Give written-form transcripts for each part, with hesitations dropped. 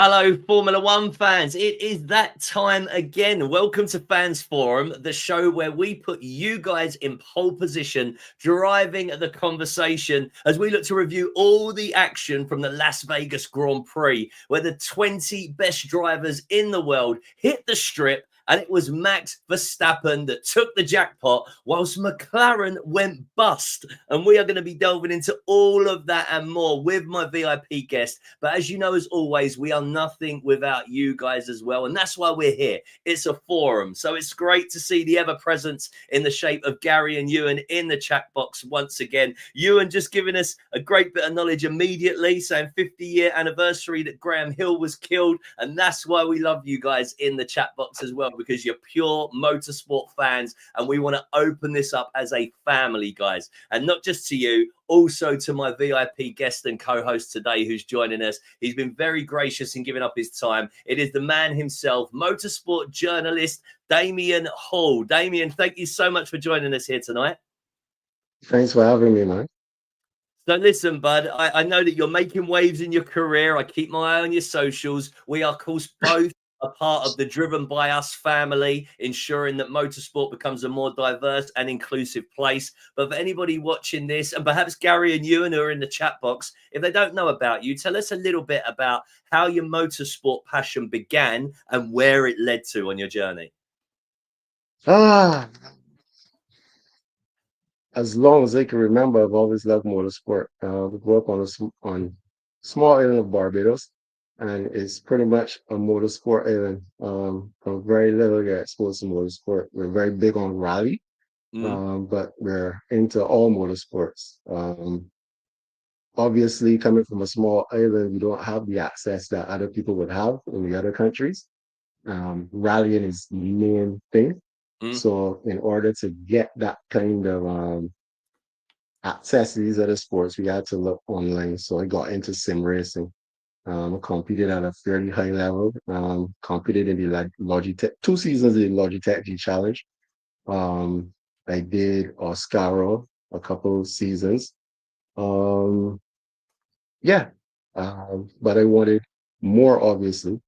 Hello, Formula One fans. It is that time again. Welcome to Fans Forum, the show where we put you guys in pole position, driving the conversation as we look to review all the action from the Las Vegas Grand Prix, where the 20 best drivers in the world hit the strip. And it was Max Verstappen that took the jackpot whilst McLaren went bust. And we are going to be delving into all of that and more with my VIP guest. But as you know, as always, we are nothing without you guys as well. And that's why we're here. It's a forum. So it's great to see the ever presence in the shape of Gary and Ewan in the chat box once again. Ewan just giving us a great bit of knowledge immediately, saying 50-year anniversary that Graham Hill was killed. And that's why we love you guys in the chat box as well, because you're pure motorsport fans. And we want to open this up as a family, guys. And not just to you, also to my VIP guest and co-host today who's joining us. He's been very gracious in giving up his time. It is the man himself, motorsport journalist Damian Hall. Damian, thank you so much for joining us here tonight. Thanks for having me, man. So listen, bud, I know that you're making waves in your career. I keep my eye on your socials. We are, of course, both a part of the Driven by Us family, ensuring that motorsport becomes a more diverse and inclusive place. But for anybody watching this, and perhaps Gary and Ewan who are in the chat box, if they don't know about you, tell us a little bit about how your motorsport passion began and where it led to on your journey. Ah, as long as I can remember, I've always loved motorsport. We grew up on small island of Barbados, and it's pretty much a motorsport island. From very little, get exposed to motorsport. We're very big on rally, but we're into all motorsports. Obviously, coming from a small island, we don't have the access that other people would have in the other countries. Rallying is the main thing. So in order to get that kind of access to these other sports, we had to look online. So I got into sim racing. I competed at a fairly high level. Competed in the Logitech, 2 seasons in Logitech G Challenge. Um, I did Oscaro a couple of seasons. Um, yeah, but I wanted more, obviously.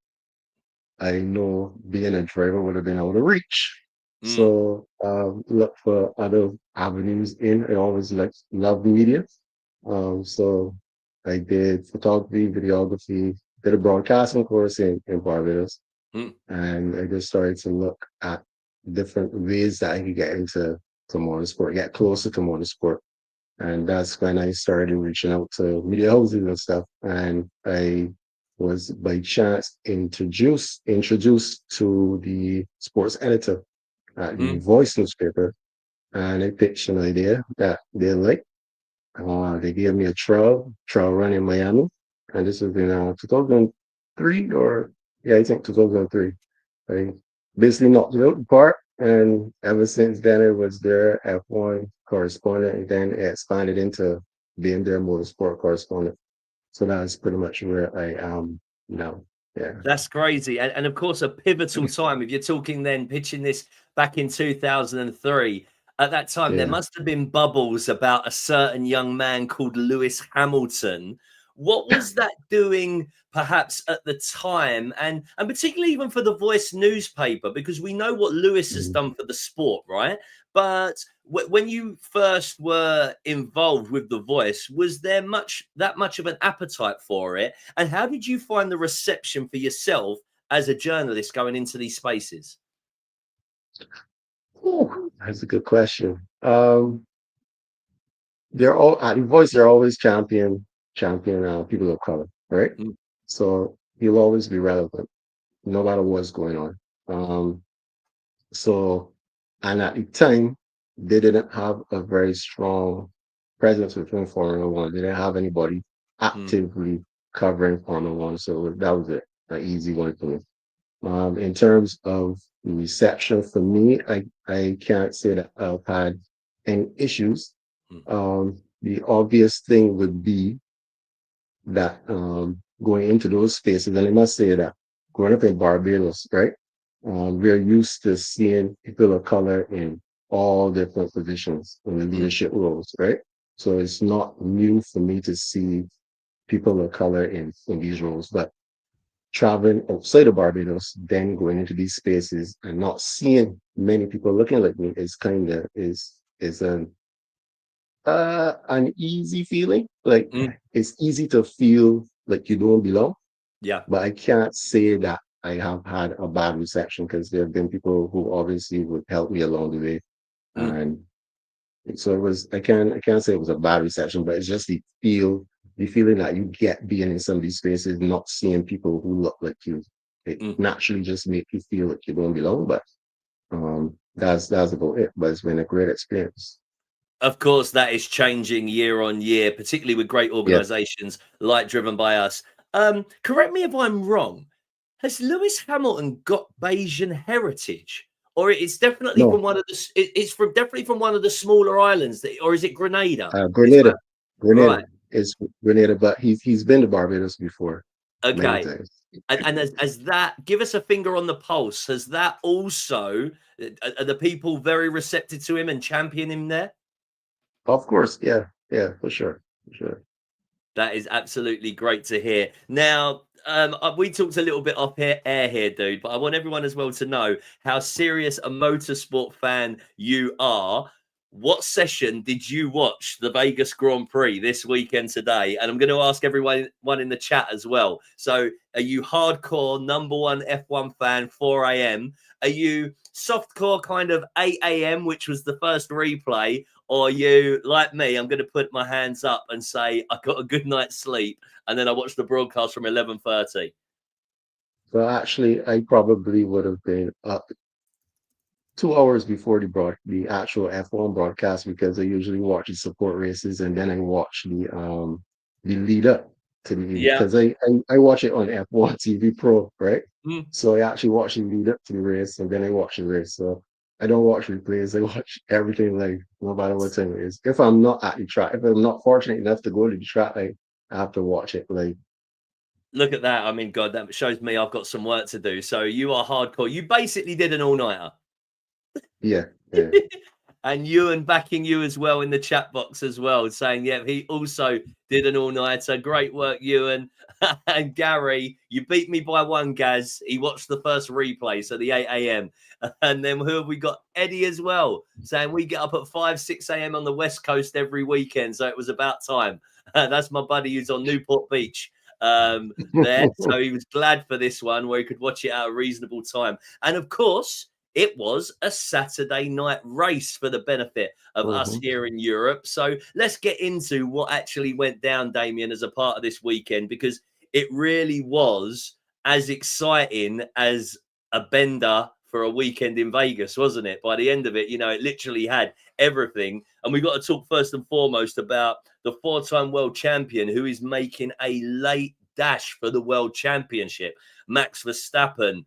I know being a driver would have been able to reach. So look for other avenues in. I always love media. So I did photography, videography, did a broadcasting course in Barbados. And I just started to look at different ways that I could get into motorsport, get closer to motorsport. And that's when I started reaching out to media houses and stuff. And I was by chance introduced to the sports editor at the Voice newspaper, and I pitched an idea that they liked. They gave me a trial run in Miami, and this was in 2003 or yeah, I think 2003. I basically knocked it out the park, and ever since then I was their F1 correspondent, and then it expanded into being their motorsport correspondent. So that's pretty much where I am now. Yeah. That's crazy. And of course, a pivotal time. If you're talking then pitching this back in 2003, at that time, there Yeah. must have been bubbles about a certain young man called Lewis Hamilton. What was that doing perhaps at the time? And particularly even for the Voice newspaper, because we know what Lewis has Mhm. done for the sport, right? But when you first were involved with the Voice, was there that much of an appetite for it? And how did you find the reception for yourself as a journalist going into these spaces? Ooh, that's a good question. They're all at the Voice. They're always champion people of color, right? Mm, So he'll always be relevant, no matter what's going on. Um, so, and at the time, they didn't have a very strong presence within Formula One. They didn't have anybody mm, actively covering Formula One, so that was it, an easy one for me. In terms of reception for me, I can't say that I've had any issues. mm, The obvious thing would be that going into those spaces, and I must say that growing up in Barbados, right, we're used to seeing people of color in all different positions in the mm. leadership roles, right? So it's not new for me to see people of color in these roles. But traveling outside of Barbados, then going into these spaces and not seeing many people looking like me is kind of is an easy feeling. Like Mm, it's easy to feel like you don't belong, yeah. but I can't say that I have had a bad reception because there have been people who obviously would help me along the way. Mm, And so it was I can't say it was a bad reception, but it's just the feeling that you get being in some of these spaces, not seeing people who look like you. It mm. naturally just makes you feel like you don't belong. But that's about it. But it's been a great experience. Of course, that is changing year on year, particularly with great Yeah. organizations like Driven by Us. Correct me if I'm wrong. Has Lewis Hamilton got Bayesian heritage? Or it's definitely No, from one of the it's from definitely from one of the smaller islands, or is it Grenada? Is Grenada. where Grenada right. is Grenada, but he's been to Barbados before many Okay. times. And as that, give us a finger on the pulse. Has that also are the people very receptive to him and champion him there? Of course, yeah, yeah, for sure, for sure. That is absolutely great to hear. Now, we talked a little bit off air here, dude, but I want everyone as well to know how serious a motorsport fan you are. What session did you watch the Vegas Grand Prix this weekend today? And I'm going to ask everyone in the chat as well. So, are you hardcore number one F1 fan, 4 a.m.? Are you softcore kind of 8 a.m., which was the first replay? Or you, like me, I'm going to put my hands up and say I got a good night's sleep, and then I watched the broadcast from 11:30. So actually, I probably would have been up 2 hours before the actual F1 broadcast because I usually watch the support races and then I watch the lead up to the Yeah. because I watch it on F1 TV Pro, right? Mm. So I actually watch the lead up to the race and then I watch the race. So I don't watch replays. I watch everything live, no matter what time it is. If I'm not at the track, if I'm not fortunate enough to go to the track, I have to watch it live. Look at that. I mean, God, that shows me I've got some work to do. So you are hardcore. You basically did an all-nighter. Yeah, yeah. And Ewan backing you as well in the chat box as well, saying, yeah, he also did an all-nighter. Great work, Ewan. And Gary, you beat me by one, Gaz. He watched the first replay, so the 8 a.m. And then who have we got? Eddie as well, saying we get up at 5, 6 a.m. on the West Coast every weekend, so it was about time. That's my buddy who's on Newport Beach there. So he was glad for this one where he could watch it at a reasonable time. And of course, it was a Saturday night race for the benefit of us Mhm. here in Europe. So let's get into what actually went down, Damien, as a part of this weekend, because it really was as exciting as a bender for a weekend in Vegas, wasn't it? By the end of it, it literally had everything. And we got to talk first and foremost about the four-time world champion who is making a late dash for the world championship, Max Verstappen.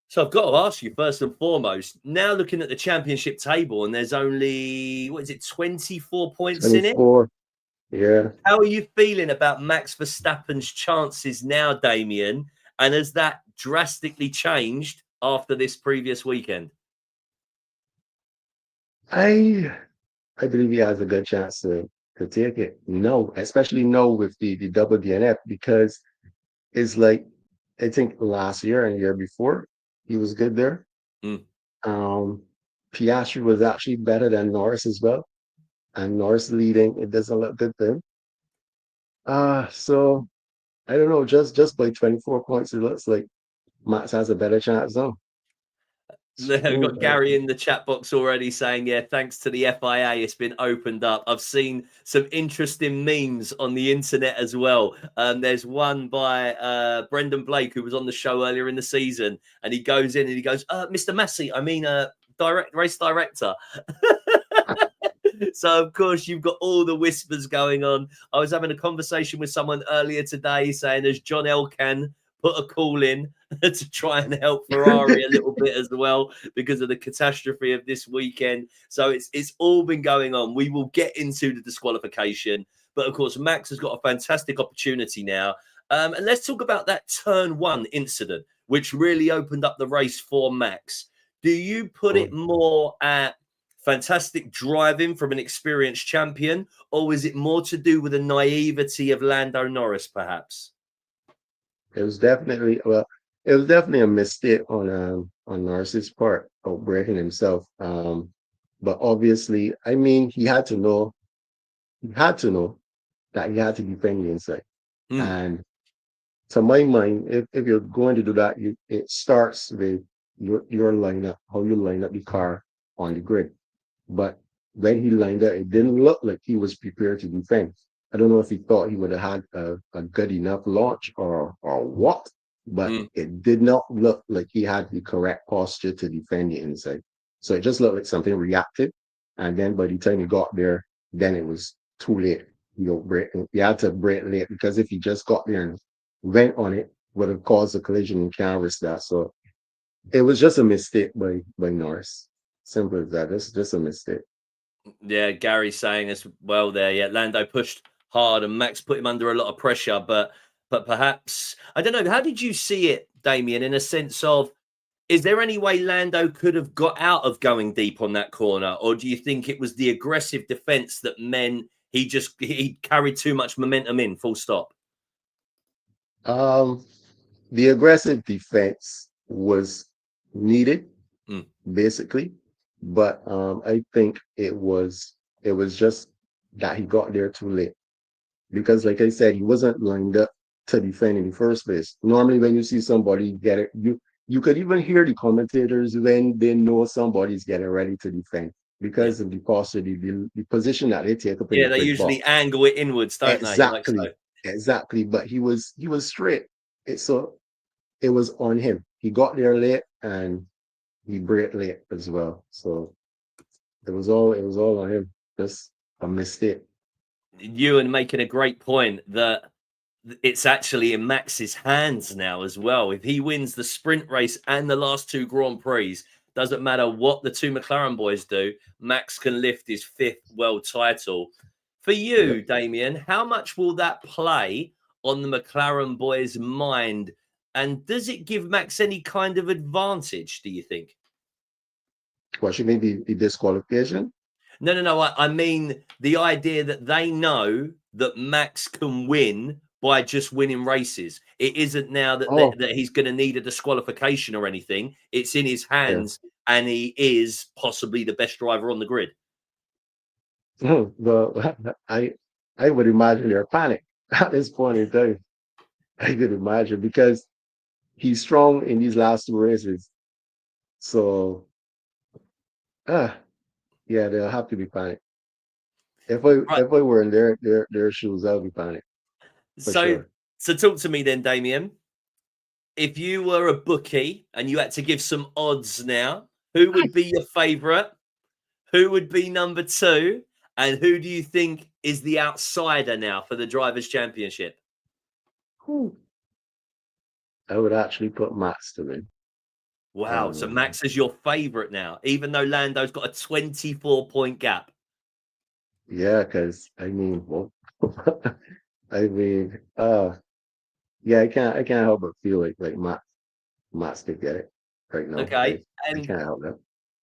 So I've got to ask you first and foremost, now looking at the championship table and there's only, 24 points in it? 24. Yeah. How are you feeling about Max Verstappen's chances now, Damien? And has that drastically changed after this previous weekend? I I believe he has a good chance to take it. No, especially no with the double DNF because it's like I think last year and year before he was good there. Mm. Um Piastri was actually better than Norris as well. And Norris leading, it doesn't look good then. So I don't know, just by 24 points, it looks like Max has a better chance now. We've got Gary in the chat box already saying, yeah, thanks to the FIA, it's been opened up. I've seen some interesting memes on the internet as well. There's one by Brendan Blake, who was on the show earlier in the season, and he goes in and he goes, Mr. Massey, I mean, race director. So, of course, you've got all the whispers going on. I was having a conversation with someone earlier today saying, has John Elkann put a call in to try and help Ferrari a little bit as well because of the catastrophe of this weekend? So it's all been going on. We will get into the disqualification. But, of course, Max has got a fantastic opportunity now. And let's talk about that turn one incident, which really opened up the race for Max. Do you put it more at fantastic driving from an experienced champion, or is it more to do with the naivety of Lando Norris, perhaps? It was definitely well, it was definitely a mistake on Norris's part of breaking himself. But obviously, I mean, he had to know that he had to defend the inside. Mm, And to my mind, if you're going to do that, it starts with your lineup, how you line up the car on the grid. But when he lined up, it didn't look like he was prepared to defend. I don't know if he thought he would have had a good enough launch or what, but mm. it did not look like he had the correct posture to defend the inside. So it just looked like something reactive. And then by the time he got there, then it was too late. He had to brake late because if he just got there and went on it, would have caused a collision and can't risk that. So it was just a mistake by Norris. Simple as that. It's just a mistake. Yeah, Gary's saying as well there. Yeah, Lando pushed hard and Max put him under a lot of pressure, but perhaps I don't know. How did you see it, Damien, in a sense of is there any way Lando could have got out of going deep on that corner, or do you think it was the aggressive defense that meant he carried too much momentum in? Full stop. Um, the aggressive defense was needed, Mm, basically, but I think it was just that he got there too late because, like I said, he wasn't lined up to defend in the first place. Normally, when you see somebody get it, you could even hear the commentators when they know somebody's getting ready to defend yeah, because of the posture, the position that they take up in yeah. the They pit usually box. angle it inwards, don't they? Like Exactly, so. exactly. But he was straight. So it was on him. He got there late and he braked late as well. So it was all on him. Just a mistake. Ewan making a great point that it's actually in Max's hands now as well. If he wins the sprint race and the last two Grand Prix, doesn't matter what the two McLaren boys do, Max can lift his fifth world title. For you, Yep. Damien, how much will that play on the McLaren boys' mind? And does it give Max any kind of advantage, do you think? What should maybe the disqualification? No, no, no. I mean the idea that they know that Max can win by just winning races. It isn't now Oh, that he's going to need a disqualification or anything. It's in his yeah. hands, and he is possibly the best driver on the grid. Well, I would imagine they're panic at this point in time. I could imagine because he's strong in these last two races. So ah, yeah, they'll have to be panic. If I Right. if I were in their shoes, I'll be panic for So, sure. so talk to me then, Damien. If you were a bookie and you had to give some odds now, who would be your favourite? Who would be number two? And who do you think is the outsider now for the Drivers' Championship? Whew. I would actually put Max to win. Wow. So Um, Max is your favorite now, even though Lando's got a 24-point gap. yeah, because I mean, well, I mean, yeah, I can't help but feel like Max could get it right now. I Okay. I And can't help that.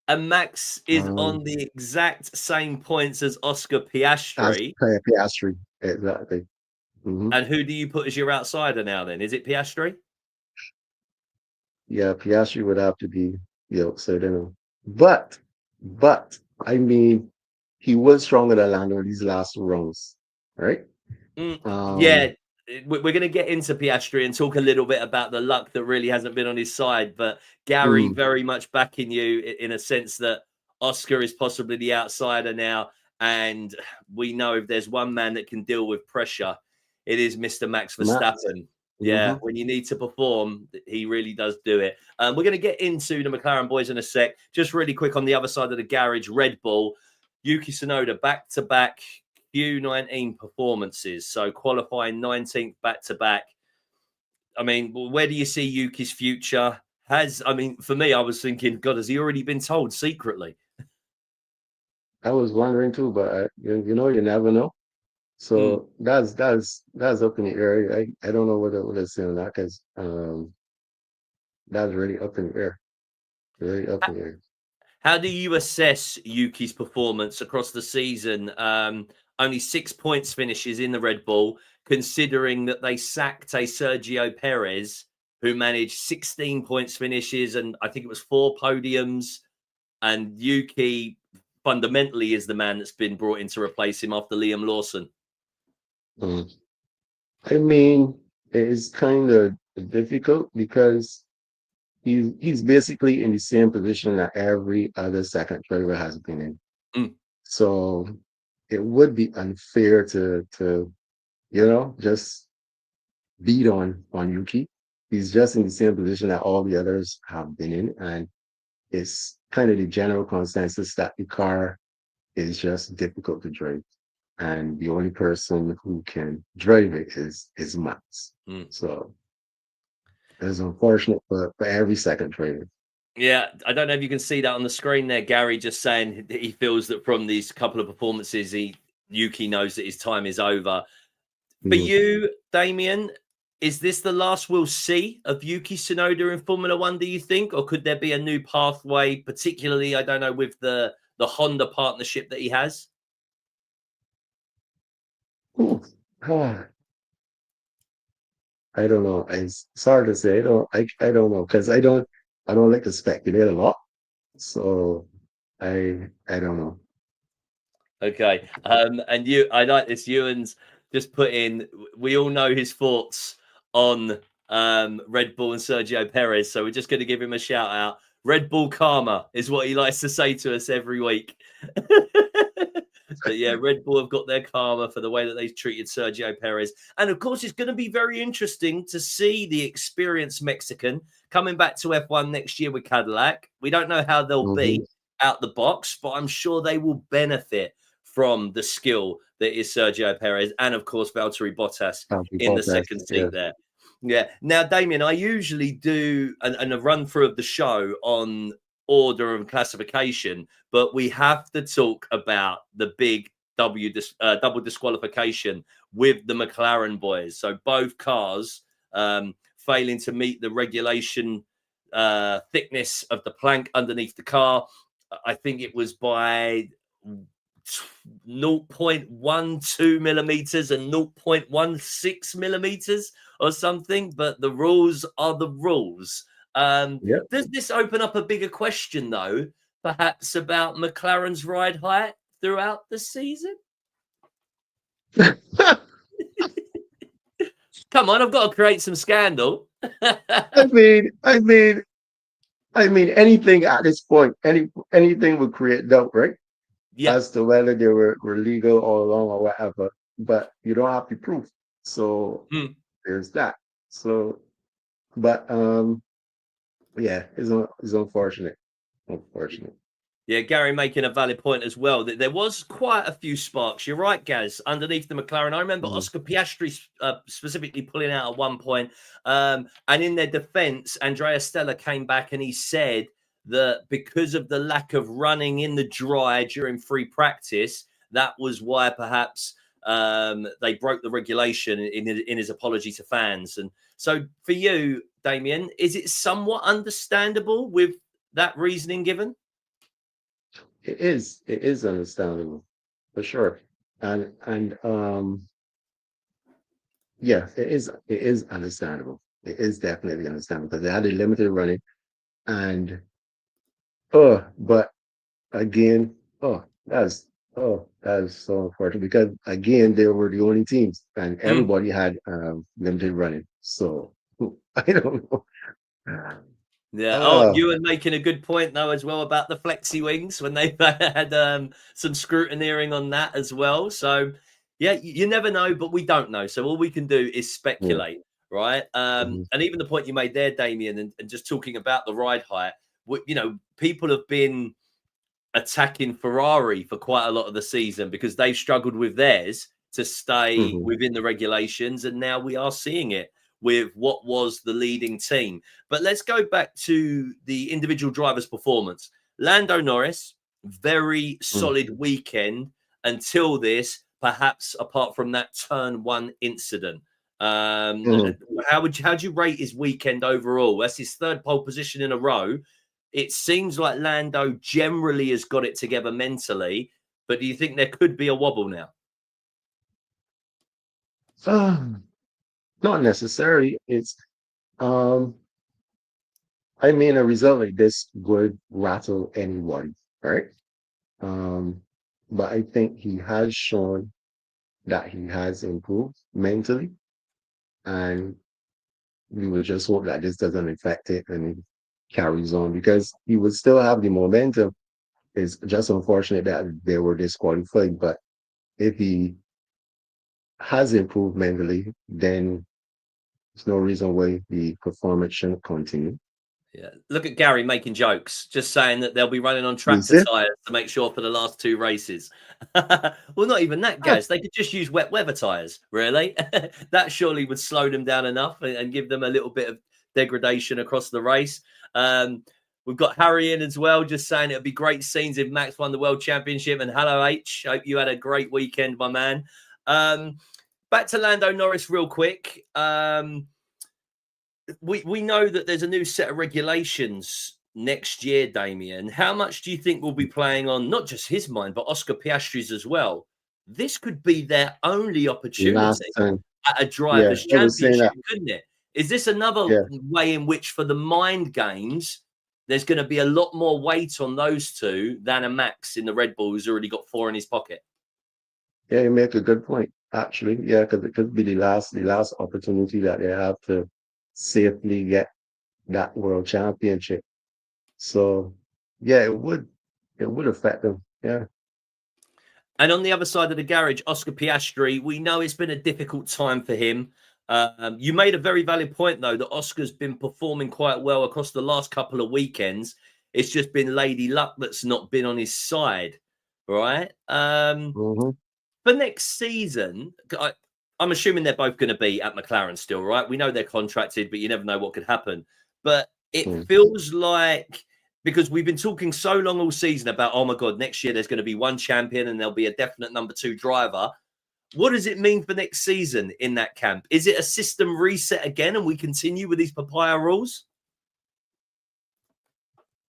and Max is on Um, the exact same points as Oscar as Piastri. Piastri, exactly. Hmm. And who do you put as your outsider now then? Is it Piastri? Yeah, Piastri would have to be, so then, but I mean, he was stronger than Lando in these last rounds, right? Yeah. Um, We're going to get into Piastri and talk a little bit about the luck that really hasn't been on his side. But Gary, mhm. very much backing you in a sense that Oscar is possibly the outsider now. And we know if there's one man that can deal with pressure, it is Mr. Max Max. Verstappen. Yeah, Hmm. when you need to perform, he really does do it. We're going to get into the McLaren boys in a sec. Just really quick on the other side of the garage, Red Bull, Yuki Tsunoda back to back Q19 performances. So qualifying 19th back to back. I mean, where do you see Yuki's future? I mean, for me, I was thinking, God, has he already been told secretly? I was wondering too, but you never know. Mm. So that's up in the air. I don't know what to say on that because that's really up in the air. Really up in the air. How do you assess Yuki's performance across the season? Only 6 points finishes in the Red Bull considering that they sacked a Sergio Perez who managed 16 points finishes and I think it was 4 podiums. And Yuki fundamentally is the man that's been brought in to replace him after Liam Lawson. I mean, it's kind of difficult because he's basically in the same position that every other second driver has been in. So it would be unfair to just beat on Yuki. He's just in the same position that all the others have been in, and it's kind of the general consensus that the car is just difficult to drive, and the only person who can drive it is Max. So it's unfortunate for every second driver. Yeah, I don't know if you can see that on the screen there. Gary just saying that he feels that from these couple of performances, Yuki knows that his time is over. For you, Damian, is this the last we'll see of Yuki Tsunoda in Formula One, do you think? Or could there be a new pathway, particularly, I don't know, with the Honda partnership that he has? I don't know. It's hard to say. I don't know because I don't like to speculate a lot. So I don't know. Okay. And I like this. Ewan's just put in, we all know his thoughts on Red Bull and Sergio Perez. So we're just going to give him a shout out. Red Bull karma is what he likes to say to us every week. But yeah, Red Bull have got their karma for the way that they've treated Sergio Perez. And of course, it's going to be very interesting to see the experienced Mexican coming back to F1 next year with Cadillac. We don't know how they'll be out the box, but I'm sure they will benefit from the skill that is Sergio Perez and, of course, Valtteri Bottas in the second seat there. Yeah. Now, Damian, I usually do a run through of the show on order and classification, but we have to talk about the big double disqualification with the McLaren boys. So both cars failing to meet the regulation thickness of the plank underneath the car. I think it was by 0.12 millimeters and 0.16 millimeters or something, but the rules are the rules. Does this open up a bigger question, though, perhaps about McLaren's ride height throughout the season? Come on, I've got to create some scandal. I mean, anything at this point, anything would create doubt, right? Yeah. As to whether they were legal all along or whatever. But you don't have the proof. So there's that. So, but yeah, it's unfortunate. Unfortunate. Yeah, Gary making a valid point as well. That there was quite a few sparks. You're right, Gaz, underneath the McLaren. I remember Oscar Piastri specifically pulling out at one point. And in their defense, Andrea Stella came back and he said that because of the lack of running in the dry during free practice, that was why perhaps they broke the regulation in his apology to fans. And so for you, Damian, is it somewhat understandable with that reasoning given? It is understandable for sure. And yeah, it is understandable. It is definitely understandable because they had a limited running and but again, that's so unfortunate because again they were the only teams and everybody had limited running. So I don't know. Yeah. Ewan making a good point though as well about the flexi wings when they had some scrutineering on that as well. So yeah, you never know, but we don't know. So all we can do is speculate, right? And even the point you made there, Damian, and just talking about the ride height, people have been attacking Ferrari for quite a lot of the season because they've struggled with theirs to stay within the regulations, and now we are seeing it with what was the leading team. But let's go back to the individual driver's performance. Lando Norris, very solid weekend until this, perhaps apart from that turn one incident. How'd you rate his weekend overall? That's his third pole position in a row. It seems like Lando generally has got it together mentally, but do you think there could be a wobble now? Not necessarily. It's um I mean a result like this would rattle anyone, right? Um, but I think he has shown that he has improved mentally, and we would just hope that this doesn't affect it and he carries on because he would still have the momentum. It's just unfortunate that they were disqualified, but if he has improved mentally, then there's no reason why the performance shouldn't continue. Yeah. Look at Gary making jokes, just saying that they'll be running on You tractor see? tires to make sure for the last two races. Well, not even that, Ah, Gaz. They could just use wet weather tires, really. That surely would slow them down enough and give them a little bit of degradation across the race. We've got Harry in as well, just saying it would be great scenes if Max won the world championship. And hello, H. Hope you had a great weekend, my man. Back to Lando Norris real quick. We know that there's a new set of regulations next year, Damien. How much do you think will be playing on not just his mind, but Oscar Piastri's as well? This could be their only opportunity last time. at a Yeah, drivers' I was saying championship, that. couldn't it? Is this another Yeah, way in which, for the mind games, there's going to be a lot more weight on those two than a Max in the Red Bull who's already got four in his pocket? yeah, you make a good point. Actually, yeah, because it could be the last opportunity that they have to safely get that world championship. So, yeah, it would affect them. Yeah. And on the other side of the garage, Oscar Piastri, we know it's been a difficult time for him. You made a very valid point, though, that Oscar's been performing quite well across the last couple of weekends. It's just been Lady Luck that's not been on his side, right? Mm-hmm. For next season, I'm assuming they're both going to be at McLaren still, right? We know they're contracted, but you never know what could happen. But it Mm. feels like, because we've been talking so long all season about, oh my God, next year there's going to be one champion and there'll be a definite number two driver. What does it mean for next season in that camp? Is it a system reset again and we continue with these papaya rules?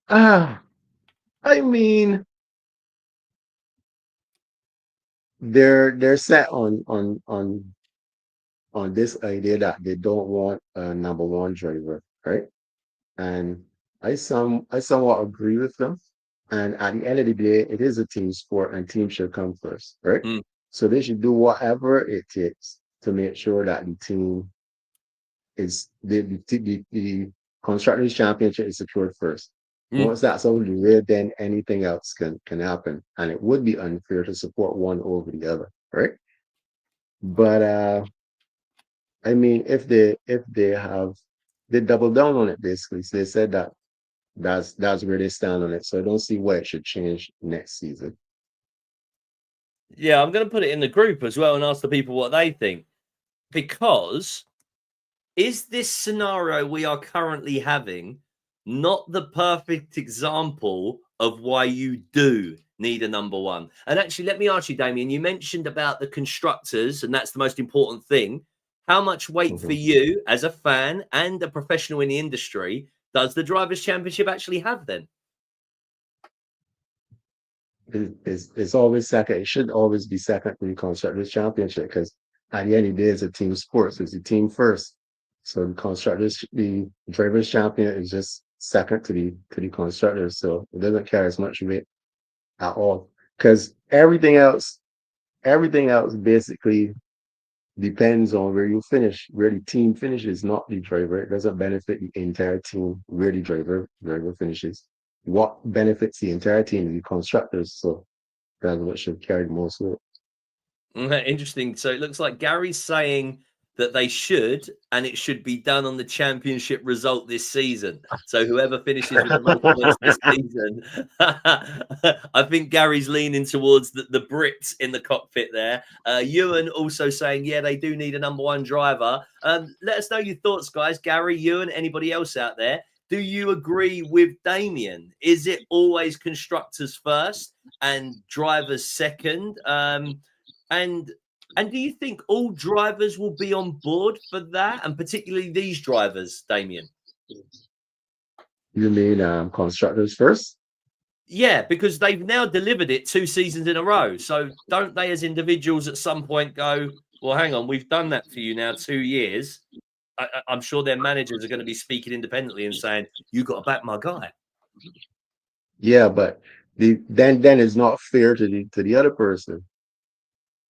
Ah, I mean, they're set on this idea that they don't want a number one driver, right? And I somewhat agree with them. And at the end of the day, it is a team sport and team should come first, right? Mm, So they should do whatever it takes to make sure that the team is the constructors championship is secured first. mm. Once that's over the way, then anything else can happen. And it would be unfair to support one over the other, right? But I mean, if they double down on it basically. So they said that that's where they stand on it. So I don't see why it should change next season. Yeah, I'm going to put it in the group as well and ask the people what they think. Because is this scenario we are currently having not the perfect example of why you do need a number one? And actually, let me ask you, Damien, you mentioned about the constructors, and that's the most important thing. How much weight for Mhm. you as a fan and a professional in the industry does the Drivers' Championship actually have then? It's always second. It should always be second to the constructors championship because at the end of the day, it's a team sport. So it's a team first. So the drivers champion is just second to the constructors. So it doesn't carry as much weight at all. Because everything else basically depends on where you finish, where the team finishes, not the driver. It doesn't benefit the entire team where the driver finishes. What benefits the entire team is the constructors. So that's what should carry the most weight. Interesting. So it looks like Gary's saying that they should, and it should be done on the championship result this season. So whoever finishes with the most points this season, I think Gary's leaning towards the Brits in the cockpit there. Ewan also saying, yeah, they do need a number one driver. Let us know your thoughts, guys. Gary, Ewan, anybody else out there? Do you agree with Damien? Is it always constructors first and drivers second? And do you think all drivers will be on board for that, and particularly these drivers, Damien? You mean constructors first? Yeah, because they've now delivered it two seasons in a row. So don't they, as individuals, at some point go, Well, hang on. We've done that for you now 2 years. I'm sure their managers are going to be speaking independently and saying, "You got to back my guy." Yeah, but then it's not fair to the other person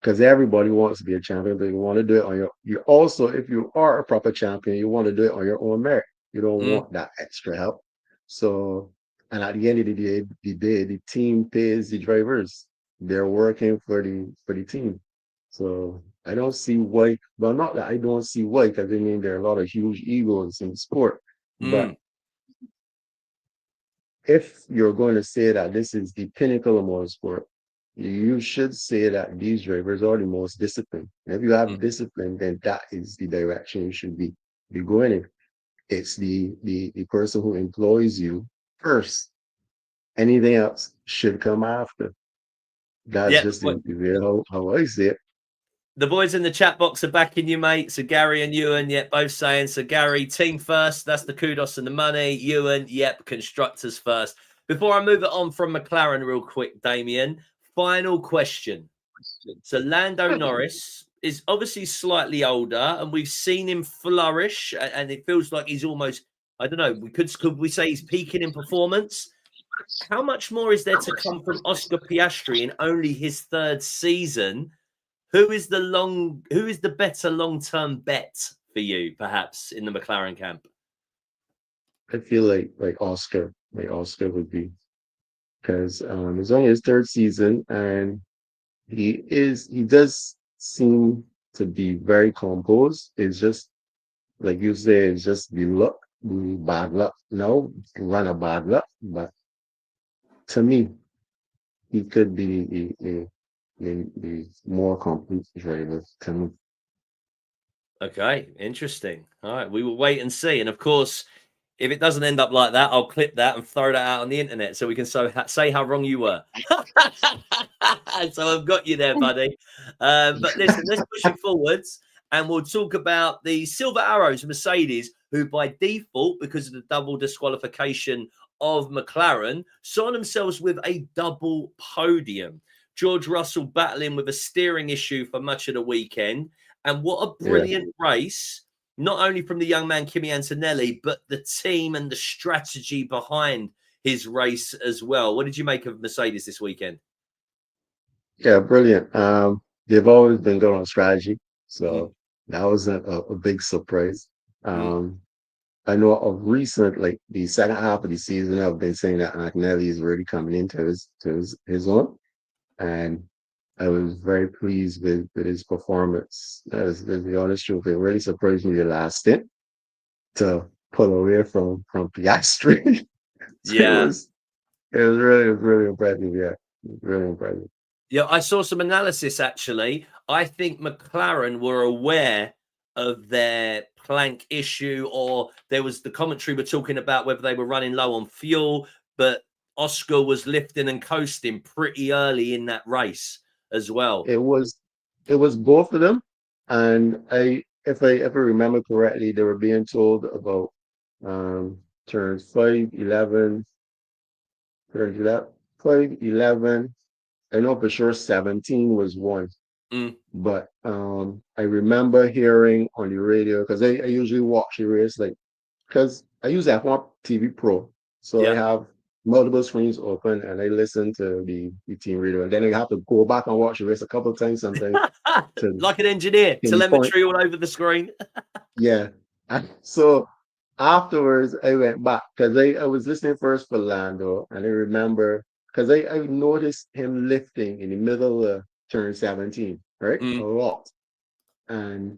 because everybody wants to be a champion, but you want to do it on your. You also, if you are a proper champion, you want to do it on your own merit. You don't Mm, want that extra help. So, and at the end of the team pays the drivers. They're working for the team. So I don't see why. Well, not that I don't see why, because I mean there are a lot of huge egos in sport. mm, But if you're going to say that this is the pinnacle of motorsport, you should say that these drivers are the most disciplined. And if you mm. have discipline, then that is the direction you should be going in. It's the person who employs you first. Anything else should come after. That's Yeah. just the way how I see it. The boys in the chat box are backing you, mate. So Gary and Ewan, yep, both saying. So Gary, team first. That's the kudos and the money. Ewan, yep, constructors first. Before I move it on from McLaren real quick, Damien, final question. So Lando Norris is obviously slightly older, and we've seen him flourish, and it feels like he's almost, I don't know, could we say he's peaking in performance? How much more is there to come from Oscar Piastri in only his third season? Who is the better long-term bet for you, perhaps, in the McLaren camp? I feel like Oscar would be because it's only his third season and he does seem to be very composed. It's just like you say, it's just the luck, the bad luck. No, run a bad luck, but to me, he could be the more complete driver to me. Okay, interesting. All right, we will wait and see. And of course, if it doesn't end up like that, I'll clip that and throw that out on the internet so we can say how wrong you were. So I've got you there, buddy. But listen, let's push it forwards and we'll talk about the Silver Arrows Mercedes, who by default, because of the double disqualification of McLaren, saw themselves with a double podium. George Russell battling with a steering issue for much of the weekend. And what a Yeah, brilliant race, not only from the young man Kimi Antonelli, but the team and the strategy behind his race as well. What did you make of Mercedes this weekend? yeah, brilliant. They've always been good on strategy, Mm, so that was a big surprise. mm. Um, I know of recent, like the second half of the season, I've been saying that McNally is really coming into his own, and I was very pleased with his performance. That's the honest truth. It really surprised me the last stint to pull away from Piastri. So Yeah. it was really impressive. Yeah, really impressive. Yeah, I saw some analysis actually. I think McLaren were aware of their plank issue, or there was the commentary were talking about whether they were running low on fuel, but Oscar was lifting and coasting pretty early in that race as well. It was it was both of them, and if I remember correctly, they were being told about turns 5, 11, turns 11, 5, 11. I know for sure 17 was one, Mm, but I remember hearing on the radio because I usually watch the race like because I use F1 TV Pro, so I yeah. have multiple screens open and I listen to the team radio, and then I have to go back and watch the race a couple of times sometimes to Like an engineer, pinpoint. telemetry all over the screen. Yeah. So afterwards, I went back because I was listening first for Lando, and I remember because I noticed him lifting in the middle of turn 17, right? A Mm, lot. And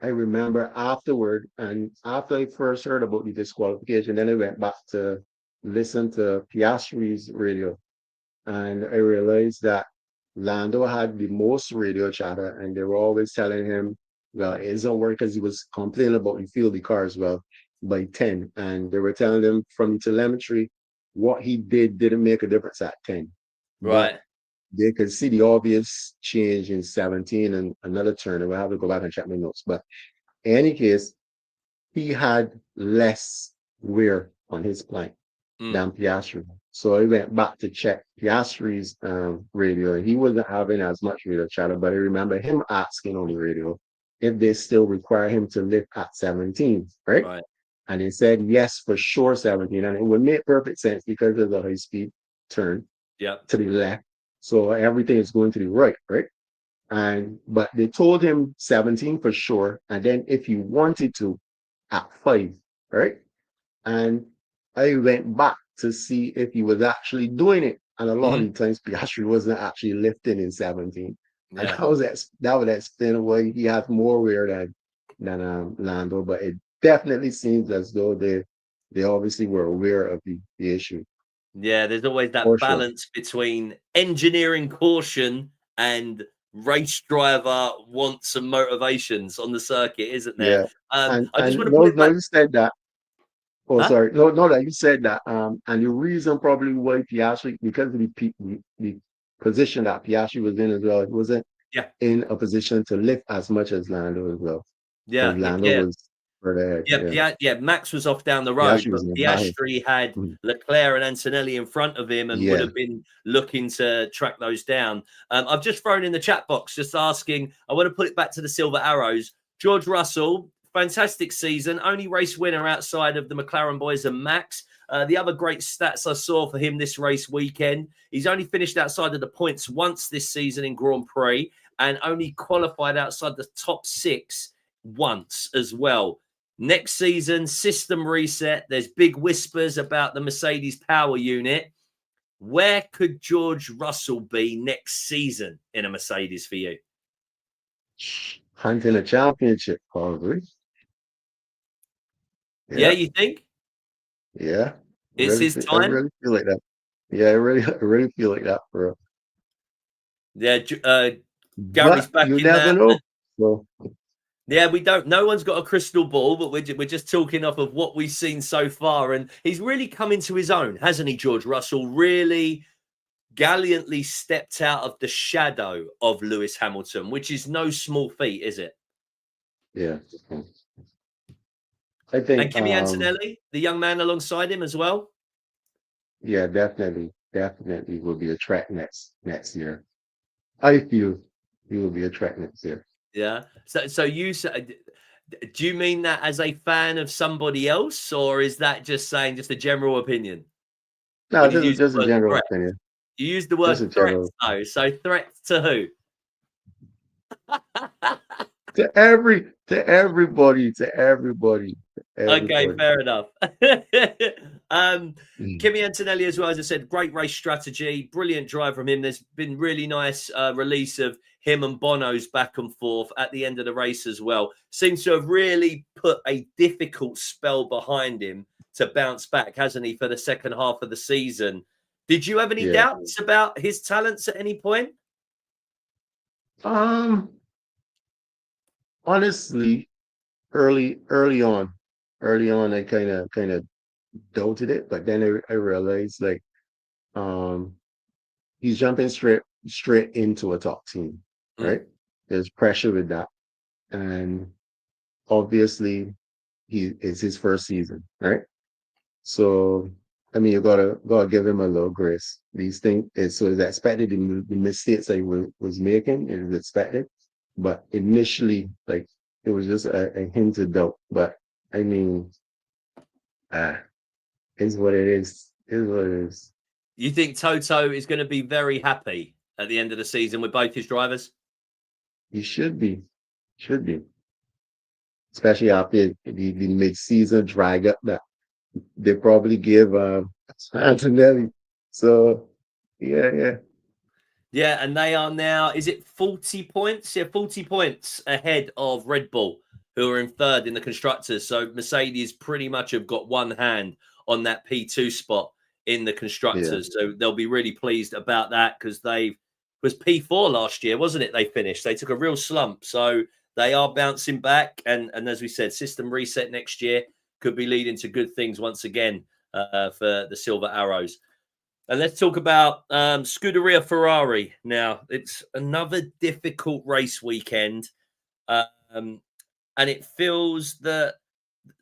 I remember afterward, and after I first heard about the disqualification, then I went back to listen to Piastri's radio, and I realized that Lando had the most radio chatter, and they were always telling him, well, it doesn't work because he was complaining about the field the car as well by 10. And they were telling him from the telemetry, what he did didn't make a difference at 10. But right. they could see the obvious change in 17 and another turn. And we'll have to go back and check my notes. But in any case, he had less wear on his plank Mm, than Piastri. So I went back to check Piastri's radio, and he wasn't having as much radio chatter. But I remember him asking on the radio if they still require him to lift at 17, right? Right. And he said yes, for sure, 17, and it would make perfect sense because of the high speed turn Yeah. to the left, so everything is going to the right, right? And but they told him 17 for sure, and then if he wanted to, at 5, right? And I went back to see if he was actually doing it. And a lot of Mhm. the times Piastri wasn't actually lifting in 17. And Yeah. that would explain why he has more wear than Lando. But it definitely seems as though they obviously were aware of the issue. Yeah, there's always that For sure. balance between engineering caution and race driver wants and motivations on the circuit, isn't there? Yeah. I just want And to pull no, it no, back. you said that. Oh, Huh? sorry. No, no, that you said that. And the reason probably why Piastri, because of the position that Piastri was in as well, he wasn't Yeah. in a position to lift as much as Lando as well, because Yeah. Yeah. Lando Yeah. was further ahead. Yeah, Yeah, Max was off down the road, Piastri but was in the back. Piastri had Mhm. Leclerc and Antonelli in front of him and would Yeah, have been looking to track those down. I've just thrown in the chat box just asking, I want to put it back to the Silver Arrows. George Russell, fantastic season, only race winner outside of the McLaren boys and Max. The other great stats I saw for him this race weekend, he's only finished outside of the points once this season in Grand Prix and only qualified outside the top 6 once as well. Next season, system reset. There's big whispers about the Mercedes power unit. Where could George Russell be next season in a Mercedes for you? hunting a championship probably. Yeah, Yeah, you think yeah. it's his I time? really feel like that. Yeah, I really feel like that for real. Yeah, Gary's But you backing never that. know. So Yeah, we don't. No one's got a crystal ball, but we're just talking off of what we've seen so far, and he's really come into his own, hasn't he, George Russell? Really gallantly stepped out of the shadow of Lewis Hamilton, which is no small feat, is it? yeah, I And think Kimi Antonelli, the young man alongside him as well. yeah, definitely will be a track next year. I feel he will be a track next year. Yeah. So you said, do you mean that as a fan of somebody else, or is that just saying just a general opinion? No, When you use just a the word general threat, opinion. you use the Just word a threats general though. So threats to who? to everybody, to everybody, to Okay, everybody. fair enough. Mm. Kimi Antonelli, as well, as I said, great race strategy, brilliant drive from him. There's been really nice release of him and Bono's back and forth at the end of the race as well. Seems to have really put a difficult spell behind him to bounce back, hasn't he, for the second half of the season? Did you have any Yeah. doubts about his talents at any point? Um, honestly, early on, I kind of doubted it, but then I realized like um he's jumping straight into a top team, Mm, right? There's pressure with that, and obviously it's his first season, right? So I mean, you gotta give him a little grace. These things is so it's expected. The mistakes that he was making is expected, but initially, like it was just a hint of doubt. But I mean, uh, is what it is. Is what it is. You think Toto is going to be very happy at the end of the season with both his drivers? He should be, especially after the mid-season drag up that they probably give Antonelli. So yeah. Yeah, and they are now, is it 40 points? Yeah, 40 points ahead of Red Bull, who are in third in the constructors. So Mercedes pretty much have got one hand on that P2 spot in the Yeah. constructors. So they'll be really pleased about that because they was P4 last year, wasn't it? They finished. They took a real slump. So they are bouncing back. And as we said, system reset next year could be leading to good things once again for the Silver Arrows. And let's talk about Scuderia Ferrari now. It's another difficult race weekend. Um, and it feels that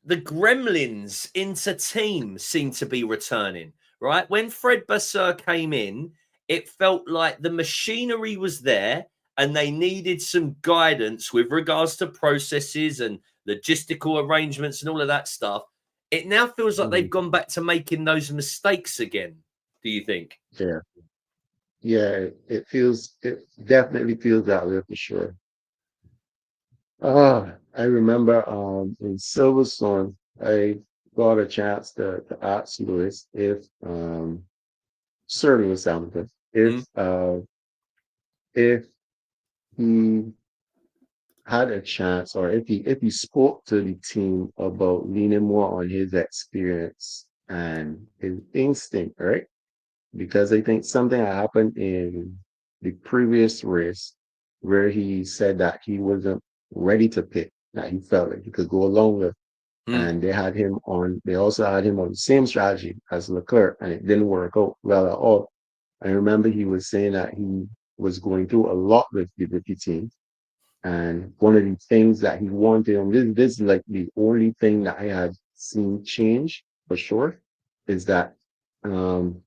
the gremlins into team seem to be returning, right? When Fred Vasseur came in, it felt like the machinery was there and they needed some guidance with regards to processes and logistical arrangements and all of that stuff. It now feels like they've gone back to making those mistakes again. Do you think? Yeah. Yeah, it definitely feels that way for sure. I remember in Silverstone, I got a chance to ask Lewis if Sir Lewis Hamilton, Mm, if he had a chance or if he spoke to the team about leaning more on his experience and his instinct, right? Because I think something happened in the previous race where he said that he wasn't ready to pick, that he felt like he could go longer. mm, And they also had him on the same strategy as Leclerc, and it didn't work out well at all. I remember he was saying that he was going through a lot with the rookie team. And one of the things that he wanted, and this is like the only thing that I had seen change for sure, is that um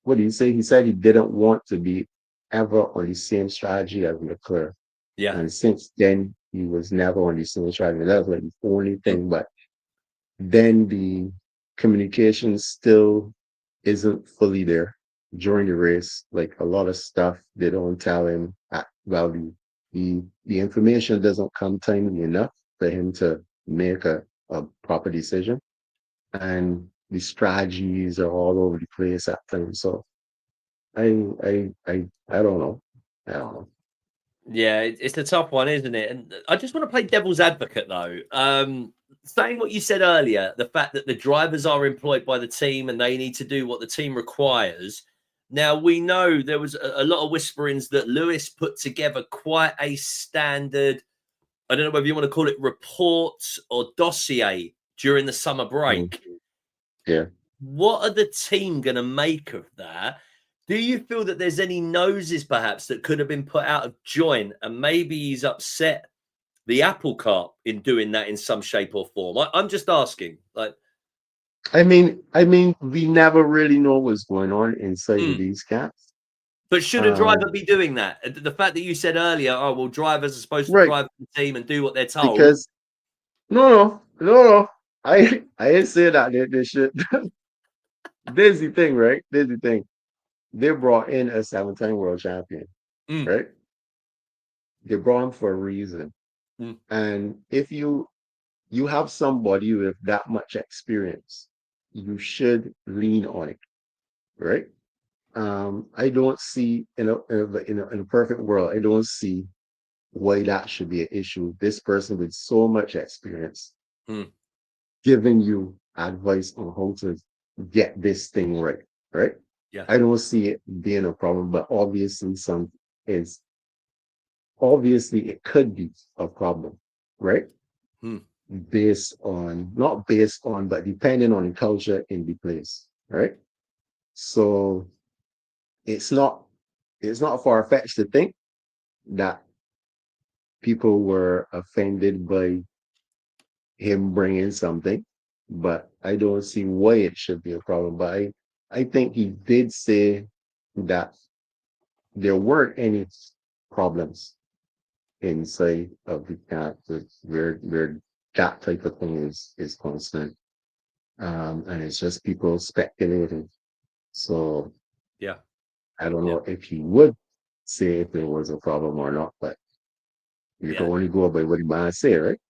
what did he say? He said he didn't want to be ever on the same strategy as Leclerc. yeah. And since then he was never on the same strategy. That was like the only Mm, thing. But then the communication still isn't fully there during the race. Like a lot of stuff they don't tell him well the information doesn't come timely enough for him to make a proper decision. And the strategies are all over the place at times. So I don't know. I don't know. yeah, it's a tough one, isn't it? And I just want to play devil's advocate, though. Saying what you said earlier, the fact that the drivers are employed by the team and they need to do what the team requires. Now, we know there was a lot of whisperings that Lewis put together quite a standard, I don't know whether you want to call it reports or dossier during the summer Mm, break. yeah. What are the team going to make of that? Do you feel that there's any noses perhaps that could have been put out of joint and maybe he's upset the apple cart in doing that in some shape or form? I'm just asking. Like, I mean, we never really know what's going on inside of mm, these camps. but should a driver Um, be doing that? The fact that you said earlier, oh, well, drivers are supposed to right, drive the team and do what they're told. because no. I didn't say that they should. There's the thing, right? There's the thing. They brought in a 7-time world champion, Mm, right? They brought him for a reason. mm, And if you have somebody with that much experience, you should lean on it, right? I don't see in a perfect world, I don't see why that should be an issue. This person with so much experience mm, giving you advice on how to get this thing right, right? yeah. I don't see it being a problem, but is obviously it could be a problem, right? Mm, Not based on, but depending on the culture in the place, right? So it's not it's not far-fetched to think that people were offended by him bringing something, but I don't see why it should be a problem. But I think he did say that there weren't any problems inside of the camp where that type of thing is concerned. And it's just people speculating. So yeah. I don't Yeah. know if he would say if there was a problem or not, but you can Yeah. only go by what the man say, right?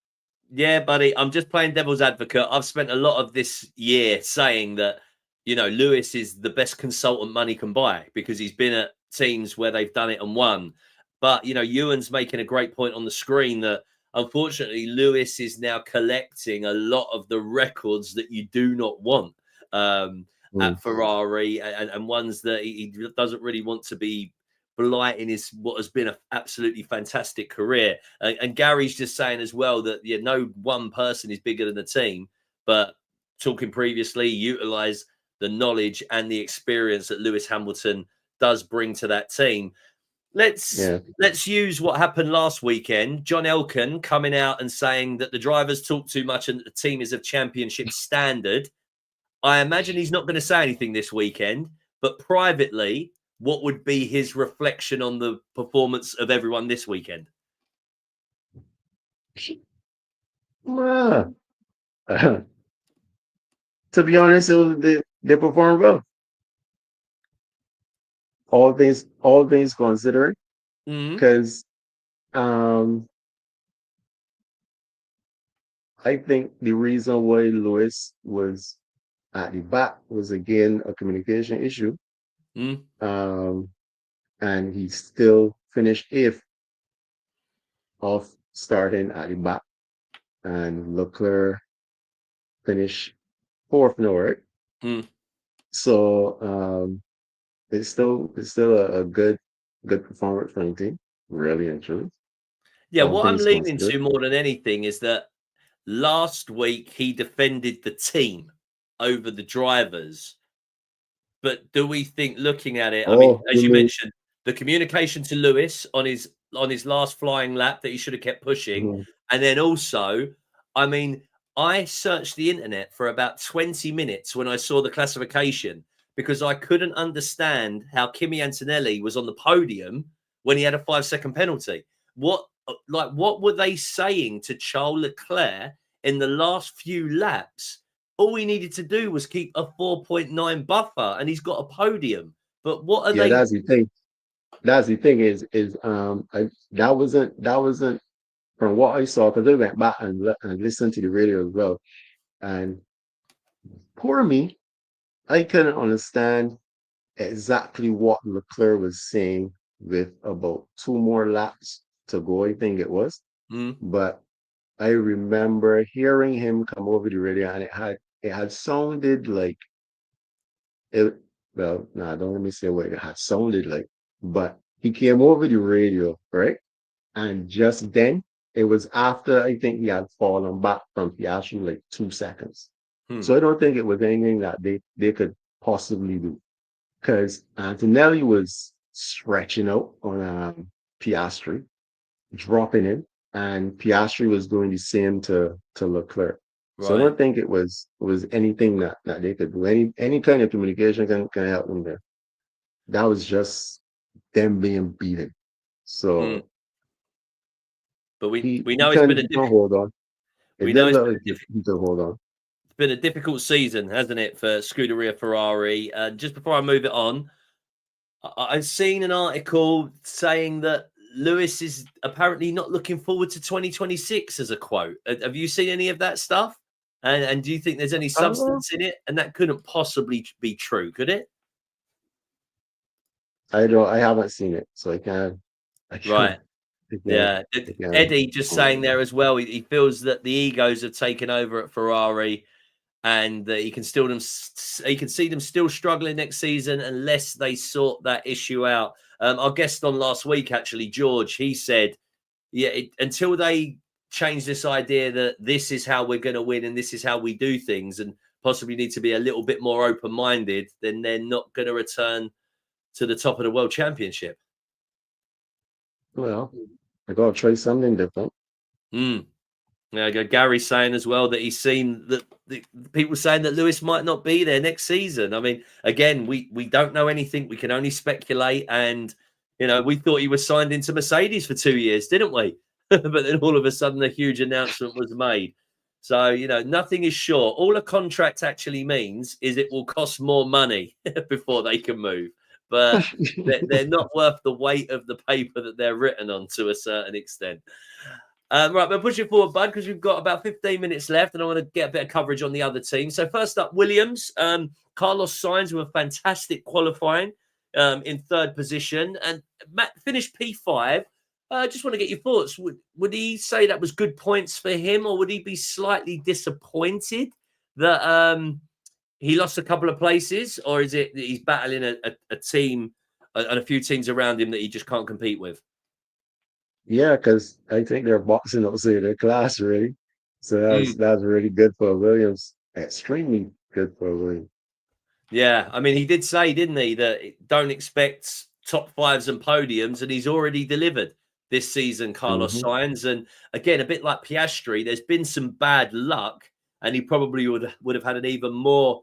Yeah, buddy. I'm just playing devil's advocate. I've spent a lot of this year saying that, Lewis is the best consultant money can buy because he's been at teams where they've done it and won. But, Ewan's making a great point on the screen that unfortunately Lewis is now collecting a lot of the records that you do not want Mm, at Ferrari and ones that he doesn't really want to be blighting his what has been an absolutely fantastic career. And Gary's just saying as well that no one person is bigger than the team, but talking previously, utilize the knowledge and the experience that Lewis Hamilton does bring to that team. Let's yeah. let's use what happened last weekend. John Elkann coming out and saying that the drivers talk too much and that the team is of championship standard. I imagine he's not going to say anything this weekend, but privately, what would be his reflection on the performance of everyone this weekend? Ah, to be honest, they performed well. All things considered, Mm, because um, I think the reason why Lewis was at the back was again a communication issue, mm, um, and he still finished eighth of starting at the back, and Leclerc finished fourth now, right? mm. So it's still a good performance from the team, really and truly. Yeah, All what I'm things leaning considered. to more than anything is that last week he defended the team over the drivers. But do we think, looking at it, I mean, Oh, you as you mean mentioned, the communication to Lewis on his last flying lap that he should have kept pushing, mhm, and then also, I mean, I searched the internet for about 20 minutes when I saw the classification because I couldn't understand how Kimi Antonelli was on the podium when he had a 5 second penalty. What were they saying to Charles Leclerc in the last few laps? All he needed to do was keep a 4.9 buffer, and he's got a podium. But what are yeah, they? that's the thing. That's the thing is that wasn't from what I saw, because I went back and listened to the radio as well. And poor me, I couldn't understand exactly what Leclerc was saying with about two more laps to go, I think it was. Mm, But I remember hearing him come over the radio, and it had sounded like it. Well, no, don't let me say what it had sounded like. But he came over the radio, right? And just then, it was after I think he had fallen back from Piastri like 2 seconds. hmm, So I don't think it was anything that they could possibly do, because Antonelli was stretching out on Piastri, dropping in, and Piastri was doing the same to Leclerc. So I right. don't think it was anything that they could do. Any kind of communication can help them there. That was just them being beaten. Hmm. So But he we he know can he can hold on. It we did know look like he could hold on. it's been a difficult season, hasn't it, for Scuderia Ferrari? Just before I move it on, I've seen an article saying that Lewis is apparently not looking forward to 2026 as a quote. Have you seen any of that stuff? And do you think there's any Uh, substance in it? And that couldn't possibly be true, could it? I haven't seen it, so I Right. can't I can't Yeah. I can't Eddie just saying comment. there as well. He feels that the egos have taken over at Ferrari, and that he can see them still struggling next season unless they sort that issue out. Our guest on last week, actually, George, he said, yeah, until they change this idea that this is how we're going to win and this is how we do things, and possibly need to be a little bit more open-minded, then they're not going to return to the top of the world championship. Well, I gotta try something different. Mm. Yeah, Gary's saying as well that he's seen that the people saying that Lewis might not be there next season. I mean, again, we don't know anything. We can only speculate. And we thought he was signed into Mercedes for 2 years, didn't we? But then all of a sudden, a huge announcement was made. So nothing is sure. All a contract actually means is it will cost more money before they can move. But they're not worth the weight of the paper that they're written on to a certain extent. Right, we'll push it forward, bud, because we've got about 15 minutes left, and I want to get a bit of coverage on the other team. So first up, Williams. Carlos Sainz with a fantastic qualifying in third position, and Matt finished P5. Just want to get your thoughts. Would he say that was good points for him, or would he be slightly disappointed that he lost a couple of places, or is it that he's battling a team and a few teams around him that he just can't compete with? Yeah, because I think they're boxing outside their class, really. So Mm. that's really good for Williams. Extremely good for Williams. Yeah, I mean, he did say, didn't he, that don't expect top fives and podiums, and he's already delivered this season, Carlos Hmm. Sainz. And again, a bit like Piastri, there's been some bad luck, and he probably would have had an even more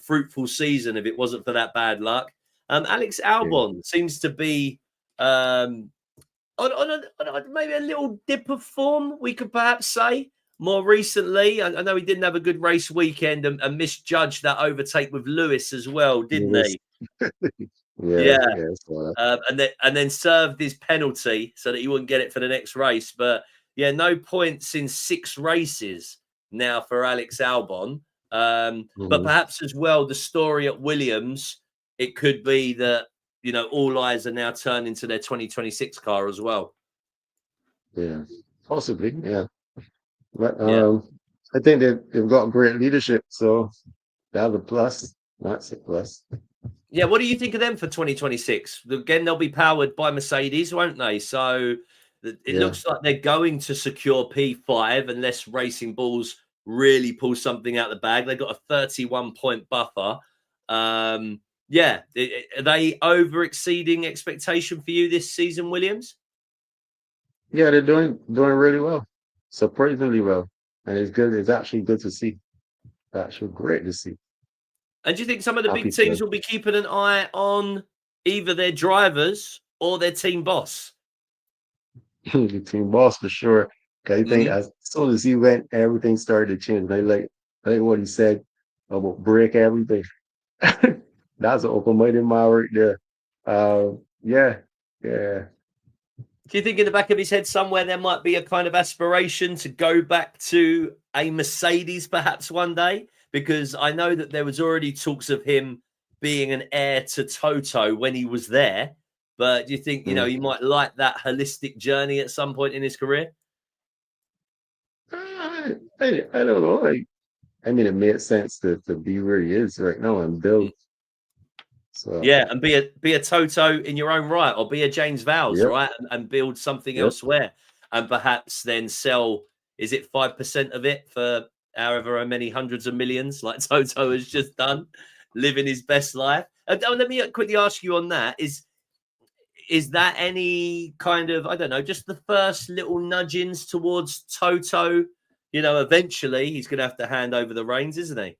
fruitful season if it wasn't for that bad luck. Alex Yeah. Albon seems to be on maybe a little dip of form, we could perhaps say. More recently, I know he didn't have a good race weekend and misjudged that overtake with Lewis as well, didn't Yes. he? Yeah, Yeah, yeah. So and then served his penalty so that he wouldn't get it for the next race. But yeah, no points in 6 races now for Alex Albon. But mhm. perhaps as well, the story at Williams, it could be that all eyes are now turning to their 2026 car as well. Yeah, possibly. Yeah, but Yeah. I think they've got great leadership, so that's a plus. That's a plus. Yeah, what do you think of them for 2026? Again, they'll be powered by Mercedes, won't they? So it Yeah. looks like they're going to secure P5 unless Racing Bulls really pull something out the bag. They've got a 31-point buffer. Yeah, are they over exceeding expectation for you this season, Williams? Yeah, they're doing really well, surprisingly well, and it's good. It's actually good to see. Actually, great to see. And do you think some of the big Happy teams to will be keeping an eye on either their drivers or their team boss? the team boss for sure. 'Cause I think Mhm. as soon as he went, everything started to change. I like what he said about break everything. That's an open-minded man right there. Yeah, yeah. Do you think in the back of his head somewhere there might be a kind of aspiration to go back to a Mercedes perhaps one day? Because I know that there was already talks of him being an heir to Toto when he was there. But do you think, Mm. he might like that holistic journey at some point in his career? I don't know. I mean, it made sense to be where he is right now and build. So, Yeah, and be a Toto in your own right, or be a James Vowles, yep, right, and build something yep. elsewhere, and perhaps then sell. Is it 5% of it for however many hundreds of millions, like Toto has just done, living his best life? Let me quickly ask you on that: is that any kind of, I don't know, just the first little nudgings towards Toto? Eventually he's going to have to hand over the reins, isn't he?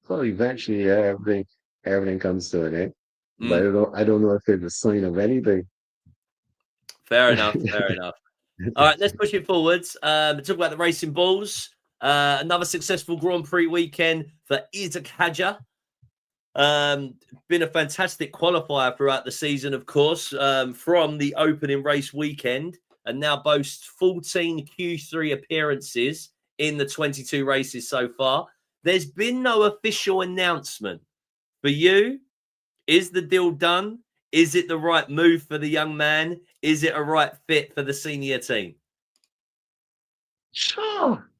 So eventually, yeah, everything comes to an end. But Mm, I don't know if it's a sign of anything. fair enough. Fair enough. All right, let's push it forwards. Talk about the Racing Bulls. Another successful Grand Prix weekend for Isaac Hadjar. Been a fantastic qualifier throughout the season, of course, from the opening race weekend, and now boasts 14 Q3 appearances in the 22 races so far. There's been no official announcement. For you, is the deal done? Is it the right move for the young man? Is it a right fit for the senior team? Sure.